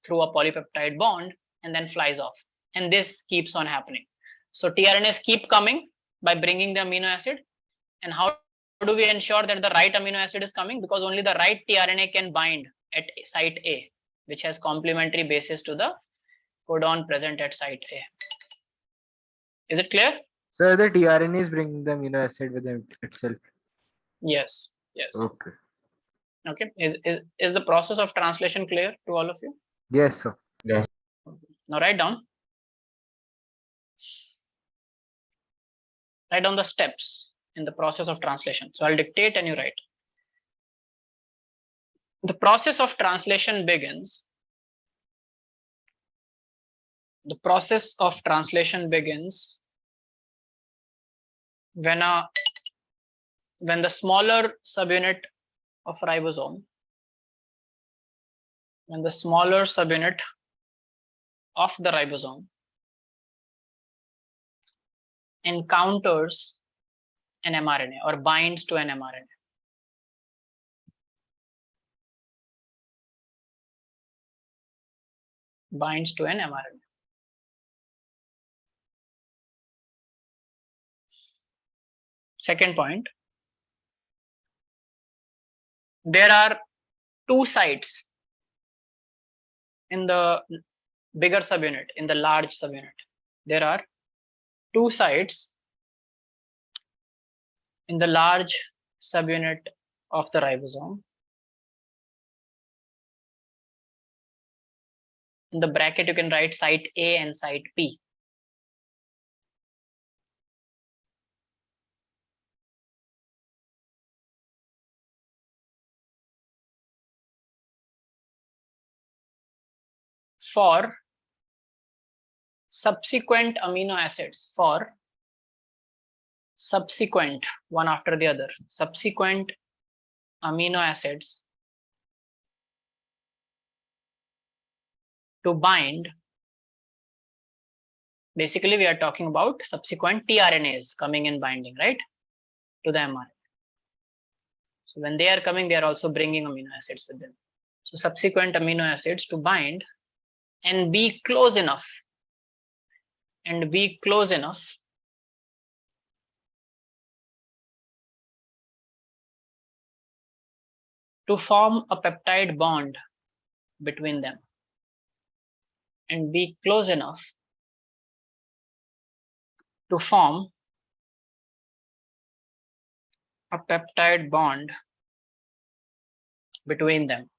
through a polypeptide bond, and then flies off. And this keeps on happening. So tRNAs keep coming by bringing the amino acid. And how do we ensure that the right amino acid is coming? Because only the right tRNA can bind at site A, which has complementary bases to the codon present at site A. Is it clear? So the tRNA is bringing the amino acid with itself. Yes. Yes. Okay. Okay. Is the process of translation clear to all of you? Yes, sir. Yeah. Now write down the steps in the process of translation. So I'll dictate and you write. The process of translation begins. The process of translation begins when the smaller subunit of ribosome, when the smaller subunit of the ribosome encounters an mRNA or binds to an mRNA. Binds to an mRNA. Second point, there are two sites in the bigger subunit, in the large subunit. There are two sites in the large subunit of the ribosome. In the bracket, you can write site A and site P. For subsequent amino acids, for subsequent, one after the other, subsequent amino acids to bind. Basically, we are talking about subsequent tRNAs coming and binding, right, to the mRNA. So when they are coming, they are also bringing amino acids with them. So subsequent amino acids to bind and be close enough, to form a peptide bond between them, and be close enough to form a peptide bond between them.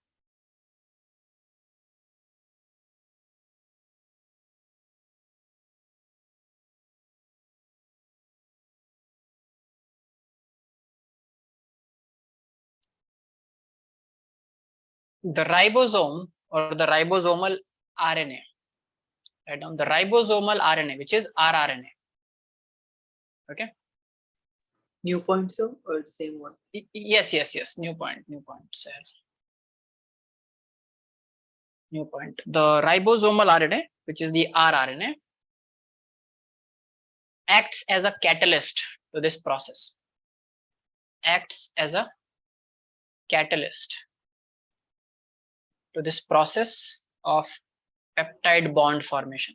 The ribosome or the ribosomal RNA. Write down the ribosomal RNA, which is rRNA. Okay. New point, sir, or the same one? Yes. New point, sir. New point. The ribosomal RNA, which is the rRNA, acts as a catalyst to this process. Acts as a catalyst to this process of peptide bond formation.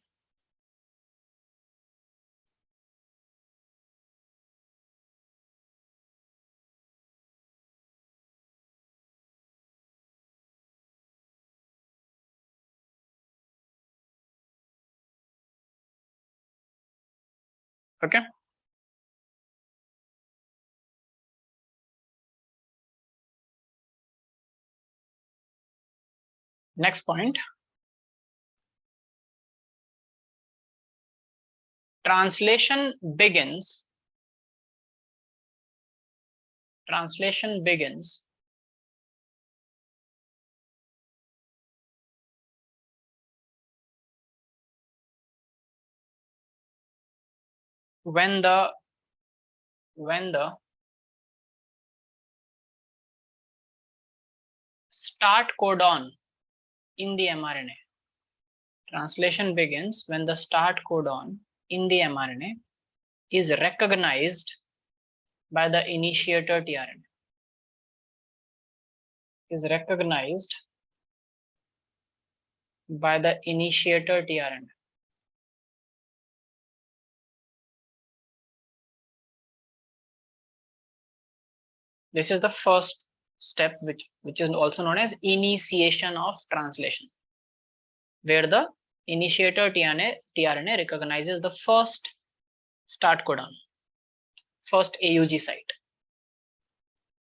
Okay. Next point. Translation begins when the start codon in the mRNA. Translation begins when the start codon in the mRNA is recognized by the initiator tRNA. Is recognized by the initiator tRNA. This is the first step, which is also known as initiation of translation, where the initiator tRNA recognizes the first start codon, first AUG site.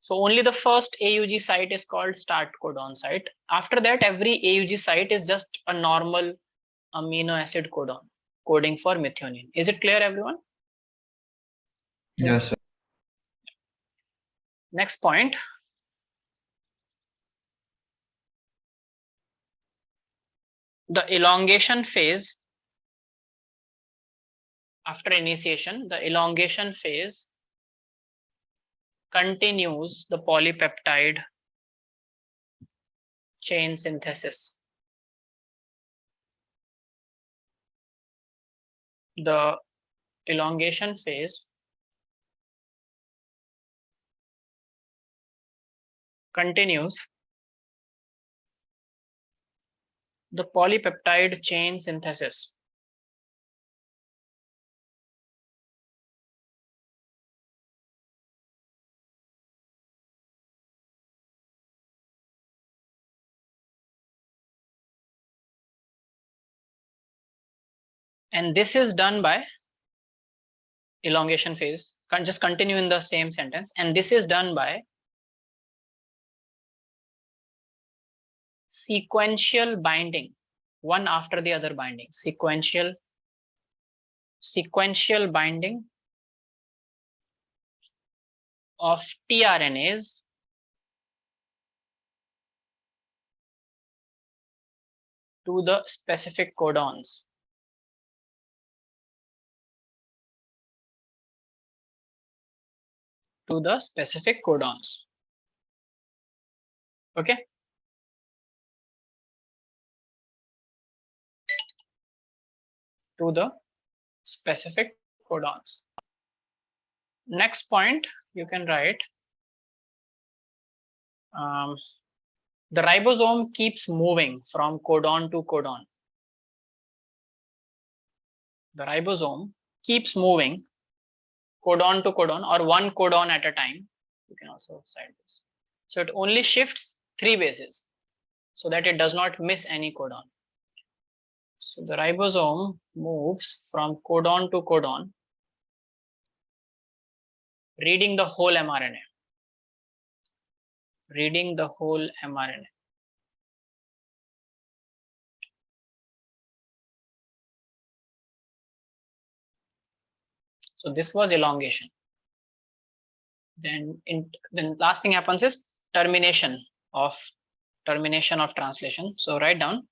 So only the first AUG site is called start codon site. After that, every AUG site is just a normal amino acid codon coding for methionine. Is it clear, everyone? Yes, sir. Next point. The elongation phase. After initiation, the elongation phase continues the polypeptide chain synthesis. The elongation phase continues the polypeptide chain synthesis. And this is done by elongation phase. Can just continue in the same sentence. And this is done by sequential binding, one after the other binding. Sequential binding of tRNAs to the specific codons. To the specific codons. Okay. To the specific codons. Next point you can write. The ribosome keeps moving from codon to codon. The ribosome keeps moving codon to codon, or one codon at a time. You can also cite this. So it only shifts 3 bases so that it does not miss any codon. So the ribosome moves from codon to codon, reading the whole mRNA. Reading the whole mRNA. So this was elongation. Then last thing happens is termination of translation. So write down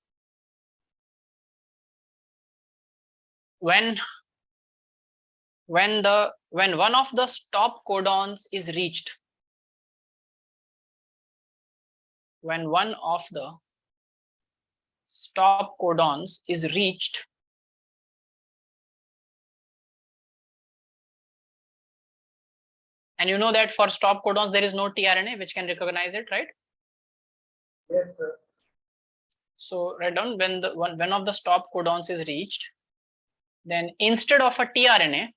when one of the stop codons is reached, when one of the stop codons is reached, and you know that for stop codons there is no tRNA which can recognize it, right? Yes, sir. So write down when one of the stop codons is reached, then instead of a tRNA,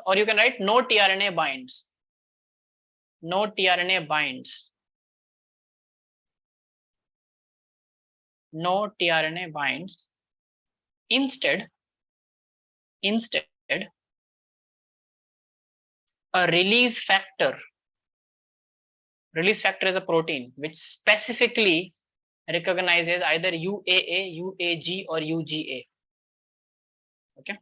or you can write no tRNA binds. No tRNA binds. No tRNA binds. Instead, a release factor. Release factor is a protein which specifically recognizes either UAA, UAG, or UGA. Okay.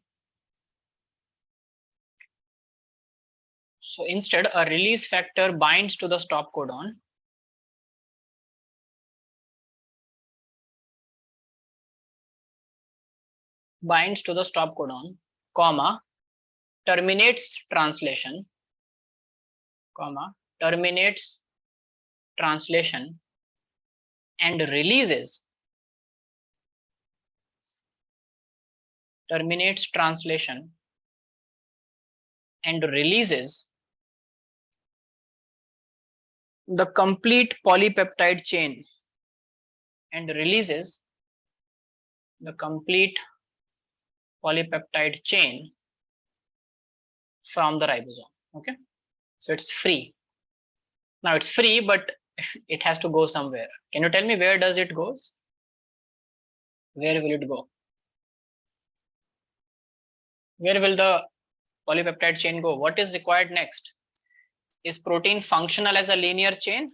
So instead, a release factor binds to the stop codon. Binds to the stop codon, comma, terminates translation, comma, terminates translation, and releases, terminates translation, and releases the complete polypeptide chain, and releases the complete polypeptide chain from the ribosome. Okay, so it's free. Now it's free, but it has to go somewhere. Can you tell me where does it go? Where will it go? Where will the polypeptide chain go? What is required next? Is protein functional as a linear chain?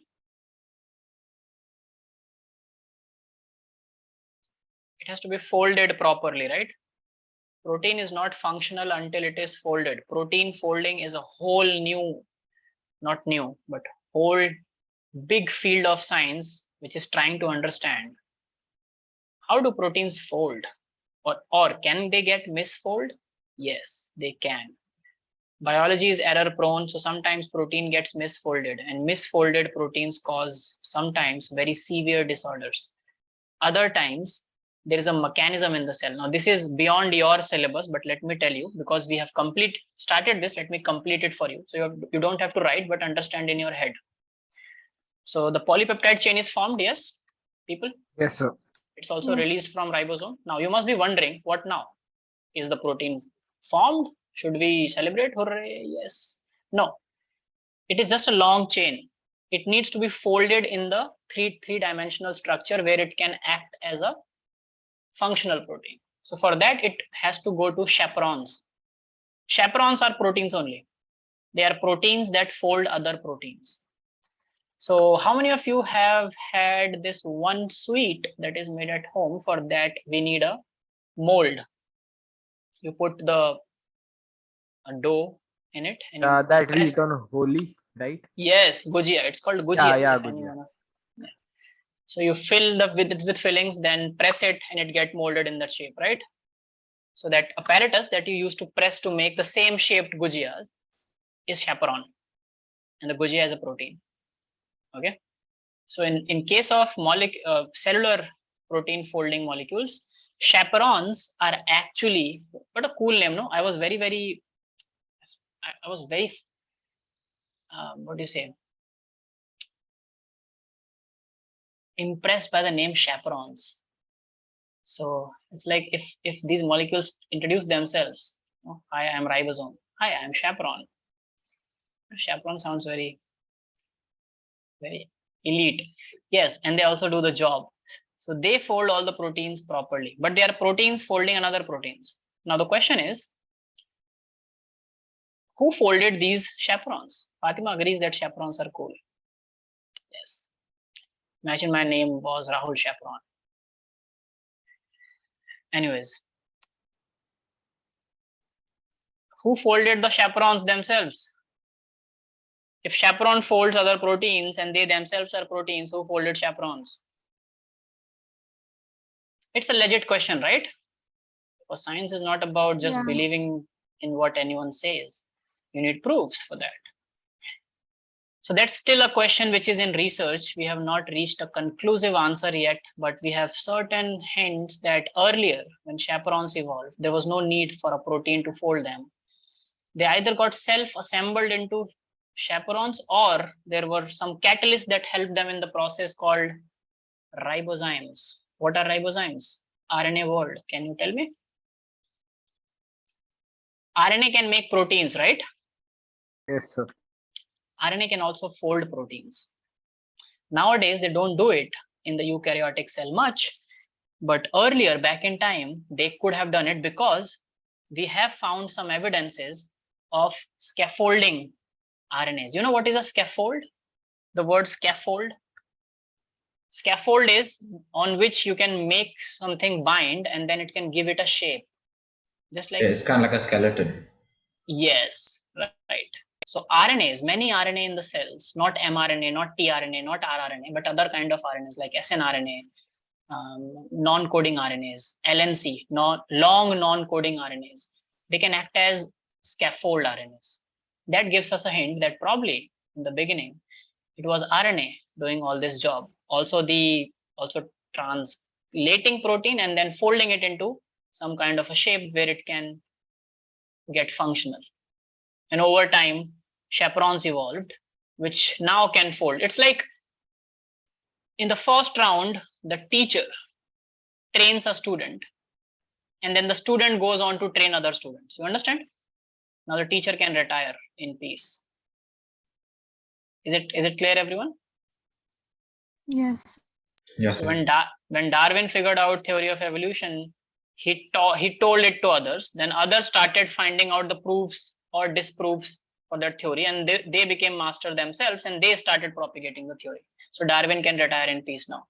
It has to be folded properly, right? Protein is not functional until it is folded. Protein folding is a whole new, not new, but whole big field of science which is trying to understand how do proteins fold, or can they get misfold? Yes, they can. Biology is error prone, so sometimes protein gets misfolded, and misfolded proteins cause sometimes very severe disorders. Other times there is a mechanism in the cell. Now this is beyond your syllabus, but let me tell you, because we have started this, let me complete it for you. So you don't have to write, but understand in your head. So the polypeptide chain is formed, yes, people? Yes, sir. It's also Yes. released from ribosome. Now you must be wondering, what now? Is the protein formed? Should we celebrate? Hooray, yes. No, it is just a long chain. It needs to be folded in the three-dimensional structure where it can act as a functional protein. So for that, it has to go to chaperones. Chaperones are proteins only. They are proteins that fold other proteins. So how many of you have had this one sweet that is made at home? For that, we need a mold. You put the dough in it. And you That we press. eat on Holi, right? Yes, gujia. It's called gujia. Yeah, if gujia. anyone of- yeah. So you fill with fillings, then press it, and it get molded in that shape, right? So that apparatus that you use to press to make the same shaped gujias is chaperone, and the gujia is a protein. Okay. So in case of cellular protein folding molecules, chaperones are actually, what a cool name, no? I was very what do you say, impressed by the name chaperones. So it's like if these molecules introduce themselves, oh, hi, I'm ribosome. Hi, I'm chaperone. Chaperone sounds very elite. Yes, and they also do the job. So they fold all the proteins properly, but they are proteins folding another proteins. Now the question is, who folded these chaperones? Fatima agrees that chaperones are cool. Yes. Imagine my name was Rahul Chaperone. Anyways, who folded the chaperones themselves? If chaperone folds other proteins and they themselves are proteins, who folded chaperones? It's a legit question, right? Because science is not about just Yeah. believing in what anyone says. You need proofs for that. So that's still a question which is in research. We have not reached a conclusive answer yet, but we have certain hints that earlier, when chaperones evolved, there was no need for a protein to fold them. They either got self-assembled into chaperones, or there were some catalysts that helped them in the process called ribozymes. What are ribozymes? RNA world. Can you tell me? RNA can make proteins, right? Yes, sir. RNA can also fold proteins. Nowadays, they don't do it in the eukaryotic cell much, but earlier, back in time, they could have done it because we have found some evidences of scaffolding RNAs. You know what is a scaffold? The word scaffold. Scaffold is on which you can make something bind and then it can give it a shape. Just like, Yeah, it's kind of like a skeleton. yes, right. So RNAs, many RNA in the cells, not mRNA, not tRNA, not rRNA, but other kind of RNAs like snRNA, non-coding RNAs, LNC, long non-coding RNAs. They can act as scaffold RNAs. That gives us a hint that probably in the beginning, it was RNA doing all this job. Also translating protein and then folding it into some kind of a shape where it can get functional. And over time, chaperones evolved, which now can fold. It's like in the first round, the teacher trains a student, and then the student goes on to train other students. You understand? Now the teacher can retire in peace. Is it clear, everyone? Yes. Yes. So when Darwin figured out theory of evolution, he told it to others. Then others started finding out the proofs or disproofs for that theory, and they became master themselves, and they started propagating the theory. So Darwin can retire in peace now.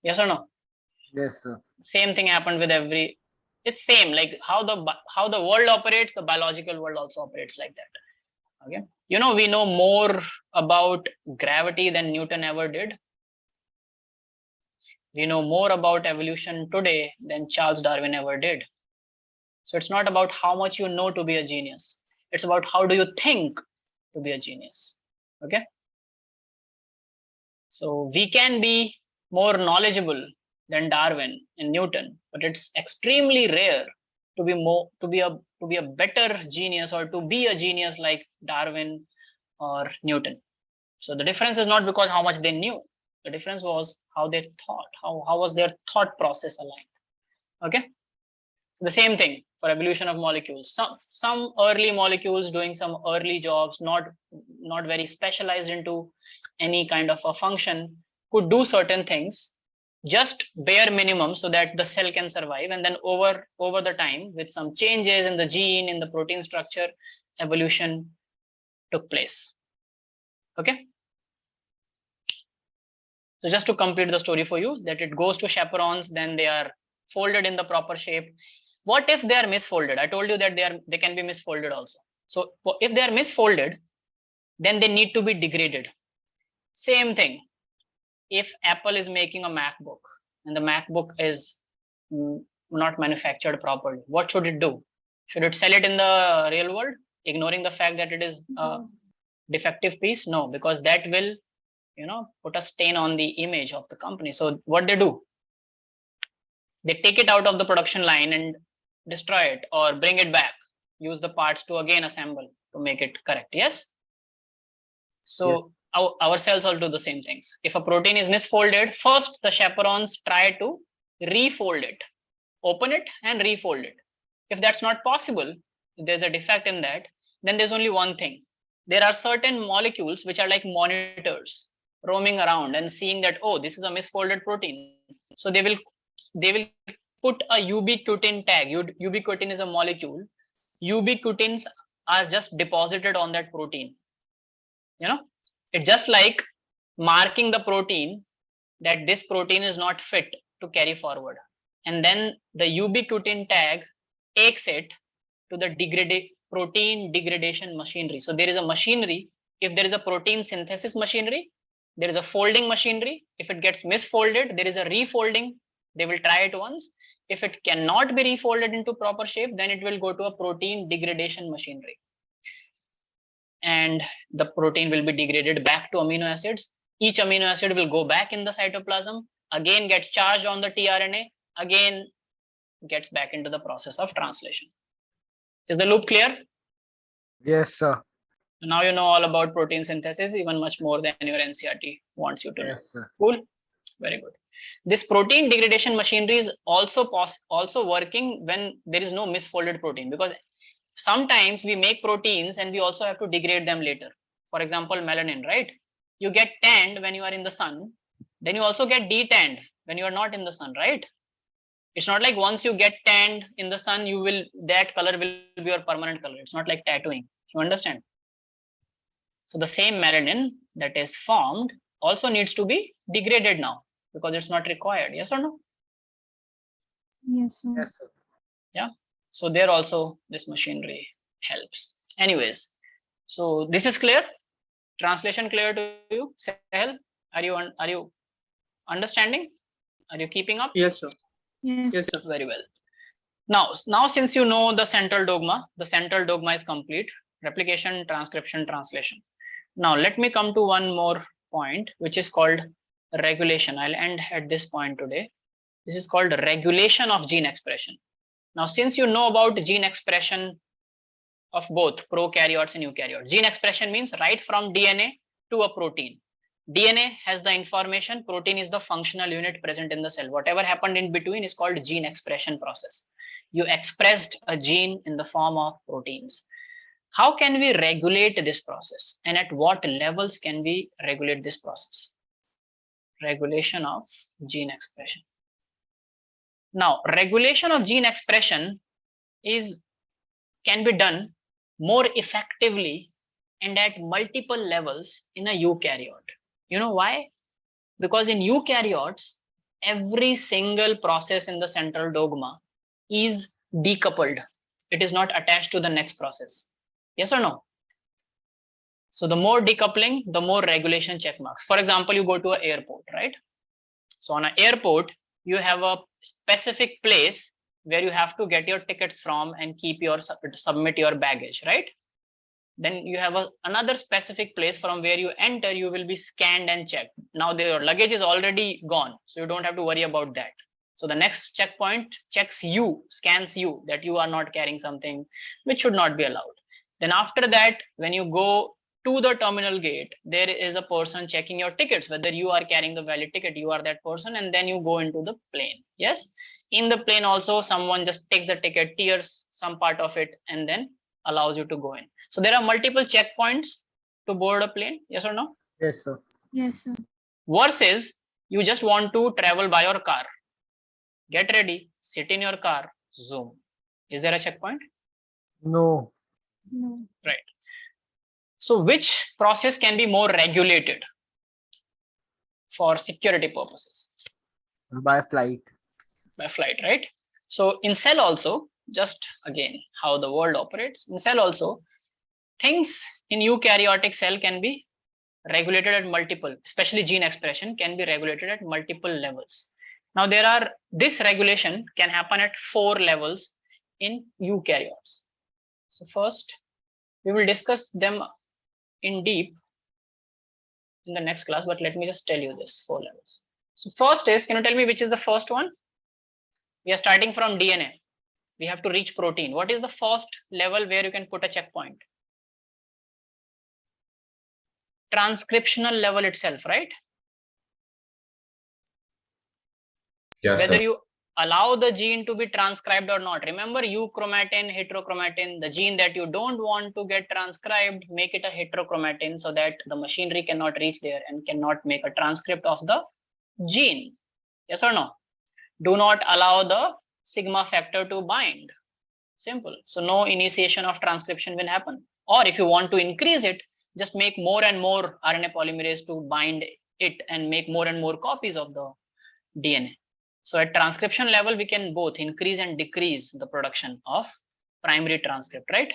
Yes or no? Yes, sir. Same thing happened with every. It's same like how the world operates. The biological world also operates like that. Okay. You know, we know more about gravity than Newton ever did. We know more about evolution today than Charles Darwin ever did. So it's not about how much you know to be a genius. It's about how do you think to be a genius. Okay. So we can be more knowledgeable than Darwin and Newton, but it's extremely rare to be a better genius or to be a genius like Darwin or Newton. So the difference is not because how much they knew. The difference was how they thought, how was their thought process aligned. Okay. So the same thing for evolution of molecules. Some early molecules doing some early jobs, not very specialized into any kind of a function, could do certain things, just bare minimum so that the cell can survive. And then over the time, with some changes in the gene, in the protein structure, evolution took place. Okay. So just to complete the story for you, that it goes to chaperones, then they are folded in the proper shape. What if they are misfolded? I told you that they can be misfolded also. So if they are misfolded, then they need to be degraded. Same thing. If Apple is making a MacBook and the MacBook is not manufactured properly, what should it do? Should it sell it in the real world, ignoring the fact that it is a defective piece? No, because that will, put a stain on the image of the company. So what they do? They take it out of the production line and destroy it or bring it back, use the parts to again assemble to make it correct. Yes. So our cells all do the same things. If a protein is misfolded, first the chaperones try to refold it, open it and refold it. If that's not possible, if there's a defect in that, then there's only one thing. There are certain molecules which are like monitors roaming around and seeing that, oh, this is a misfolded protein. So they will put a ubiquitin tag. Ubiquitin is a molecule. Ubiquitins are just deposited on that protein. It's just like marking the protein that this protein is not fit to carry forward. And then the ubiquitin tag takes it to the protein degradation machinery. So there is a machinery. If there is a protein synthesis machinery, there is a folding machinery. If it gets misfolded, there is a refolding. They will try it once. If it cannot be refolded into proper shape, then it will go to a protein degradation machinery. And the protein will be degraded back to amino acids. Each amino acid will go back in the cytoplasm, again get charged on the tRNA, again gets back into the process of translation. Is the loop clear? Yes, sir. Now you know all about protein synthesis, even much more than your NCERT wants you to know. Yes, sir. Cool. Very good. This protein degradation machinery is also working when there is no misfolded protein, because sometimes we make proteins and we also have to degrade them later. For example, melanin, right? You get tanned when you are in the sun, then you also get detanned when you are not in the sun, right? It's not like once you get tanned in the sun, that color will be your permanent color. It's not like tattooing. You understand? So the same melanin that is formed also needs to be degraded now because it's not required. Yes or no? Yes, sir. Yes, sir. Yeah. So there also this machinery helps. Anyways, so this is clear. Translation clear to you? Sahel, are you understanding? Are you keeping up? Yes, sir. Yes. Yes, sir. Very well. Now since you know the central dogma is complete. Replication, transcription, translation. Now let me come to one more point, which is called regulation. I'll end at this point today. This is called regulation of gene expression. Now, since you know about gene expression of both prokaryotes and eukaryotes, gene expression means right from DNA to a protein. DNA has the information, protein is the functional unit present in the cell. Whatever happened in between is called gene expression process. You expressed a gene in the form of proteins. How can we regulate this process, and at what levels can we regulate this process? Regulation of gene expression. Now, regulation of gene expression can be done more effectively and at multiple levels in a eukaryote. You know why? Because in eukaryotes, every single process in the central dogma is decoupled. It is not attached to the next process. Yes or no? So the more decoupling, the more regulation check marks. For example, you go to an airport, right? So on an airport, you have a specific place where you have to get your tickets from and submit your baggage, right? Then you have another specific place from where you enter, you will be scanned and checked. Now your luggage is already gone, so you don't have to worry about that. So the next checkpoint scans you that you are not carrying something which should not be allowed. Then after that, when you go to the terminal gate, there is a person checking your tickets, whether you are carrying the valid ticket, you are that person, and then you go into the plane. Yes, in the plane also someone just takes the ticket, tears some part of it, and then allows you to go in. So there are multiple checkpoints to board a plane. Yes or no? Yes, sir. Yes, sir. Versus you just want to travel by your car. Get ready, sit in your car, zoom. Is there a checkpoint? No. No. Right. So which process can be more regulated for security purposes? By flight. By flight, right? So in cell also, just again how the world operates, in cell also, things in eukaryotic cell can be regulated at multiple, especially gene expression can be regulated at multiple levels. Now this regulation can happen at 4 levels in eukaryotes. So first we will discuss them in deep in the next class, but let me just tell you this 4 levels. So first is, can you tell me which is the first one? We are starting from DNA. We have to reach protein. What is the first level where you can put a checkpoint? Transcriptional level itself, right? Yeah, Whether sir. you allow the gene to be transcribed or not. Remember, euchromatin, heterochromatin, the gene that you don't want to get transcribed, make it a heterochromatin so that the machinery cannot reach there and cannot make a transcript of the gene. Yes or no? Do not allow the sigma factor to bind. Simple. So no initiation of transcription will happen. Or if you want to increase it, just make more and more RNA polymerase to bind it and make more and more copies of the DNA. So at transcription level, we can both increase and decrease the production of primary transcript, right?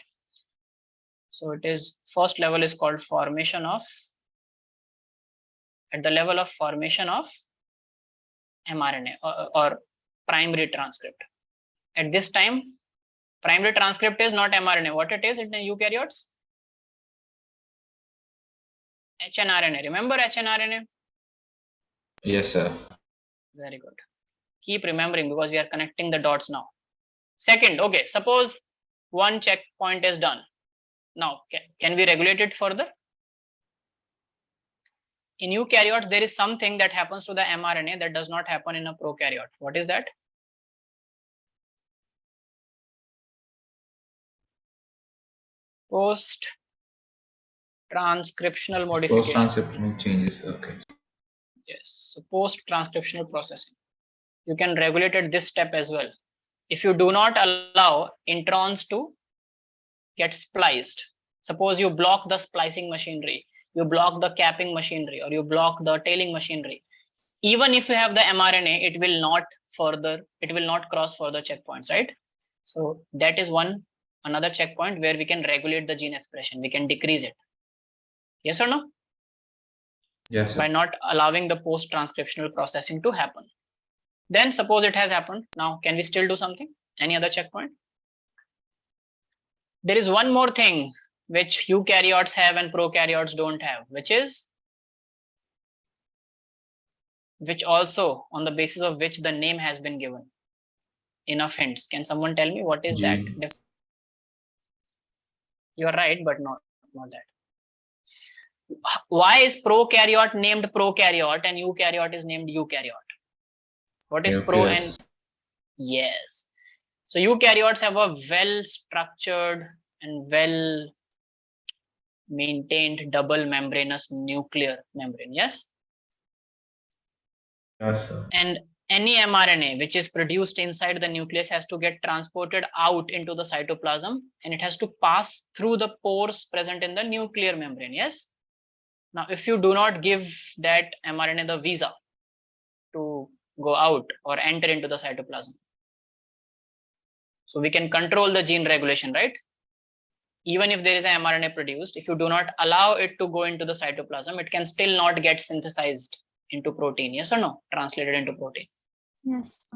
So it is first level is called formation of, at the level of formation of mRNA or primary transcript. At this time, primary transcript is not mRNA. What it is in the eukaryotes? hnRNA. Remember hnRNA? Yes, sir. Very good. Keep remembering because we are connecting the dots now. Second, okay, suppose one checkpoint is done. Now, can we regulate it further? In eukaryotes, there is something that happens to the mRNA that does not happen in a prokaryote. What is that? Post-transcriptional modification. Post-transcriptional changes. Okay. Yes, so post-transcriptional processing. You can regulate at this step as well. If you do not allow introns to get spliced, suppose you block the splicing machinery, you block the capping machinery, or you block the tailing machinery, even if you have the mRNA, it will not cross further checkpoints, right? So that is another checkpoint where we can regulate the gene expression. We can decrease it. Yes or no? Yes, sir. By not allowing the post-transcriptional processing to happen. Then suppose it has happened. Now, can we still do something? Any other checkpoint? There is one more thing which eukaryotes have and prokaryotes don't have, which also on the basis of which the name has been given. Enough hints. Can someone tell me what is Gene. that? You are right, but not that. Why is prokaryote named prokaryote and eukaryote is named eukaryote? What is pro and yes? So eukaryotes have a well-structured and well-maintained double membranous nuclear membrane. Yes. Yes, sir. And any mRNA which is produced inside the nucleus has to get transported out into the cytoplasm, and it has to pass through the pores present in the nuclear membrane. Yes. Now, if you do not give that mRNA the visa to go out or enter into the cytoplasm, so we can control the gene regulation, right? Even if there is an mRNA produced, if you do not allow it to go into the cytoplasm, it can still not get synthesized into protein. Yes or no? Translated into protein. Yes.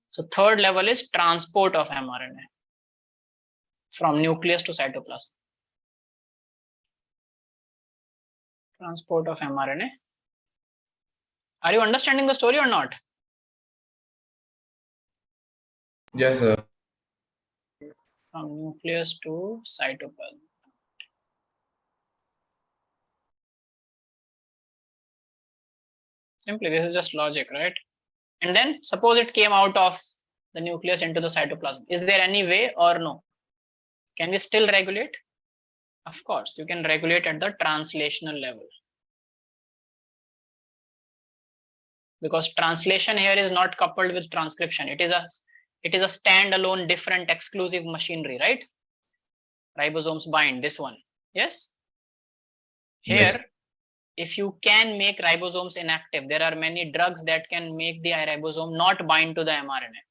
So third level is transport of mRNA from nucleus to cytoplasm. Transport of mRNA. Are you understanding the story or not? Yes, sir. From nucleus to cytoplasm. Simply, this is just logic, right? And then suppose it came out of the nucleus into the cytoplasm. Is there any way or no? Can we still regulate? Of course, you can regulate at the translational level. Because translation here is not coupled with transcription. It is a standalone, different, exclusive machinery, right? Ribosomes bind this one. Yes. Here, Yes. if you can make ribosomes inactive, there are many drugs that can make the ribosome not bind to the mRNA.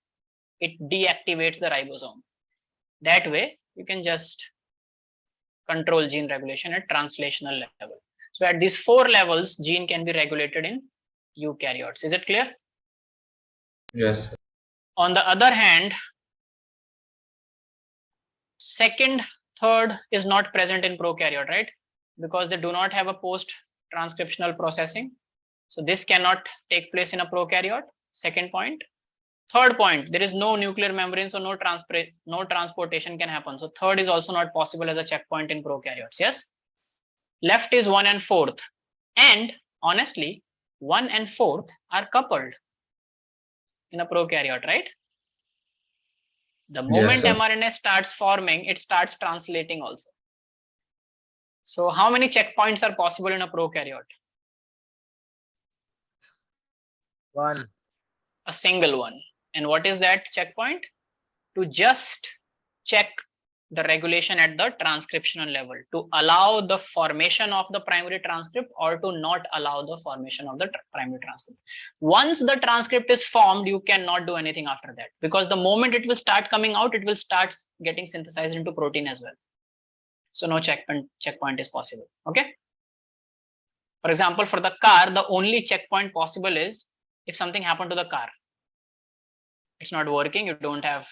It deactivates the ribosome. That way, you can just control gene regulation at translational level. So at these 4 levels, gene can be regulated in eukaryotes. Is it clear? Yes. On the other hand, second, third is not present in prokaryote, right? Because they do not have a post-transcriptional processing. So this cannot take place in a prokaryote. Second point. Third point, there is no nuclear membrane, so no transportation can happen. So third is also not possible as a checkpoint in prokaryotes. Yes. Left is 1 and 4th. And honestly, 1 and 4th are coupled in a prokaryote, right? The moment sir. mRNA starts forming, it starts translating also. So how many checkpoints are possible in a prokaryote? 1. A single one. And what is that checkpoint? To just check the regulation at the transcriptional level, to allow the formation of the primary transcript or to not allow the formation of the primary transcript. Once the transcript is formed, you cannot do anything after that, because the moment it will start coming out, it will start getting synthesized into protein as well. So no checkpoint is possible. Okay. For example, for the car, the only checkpoint possible is if something happened to the car. it's not working, you don't have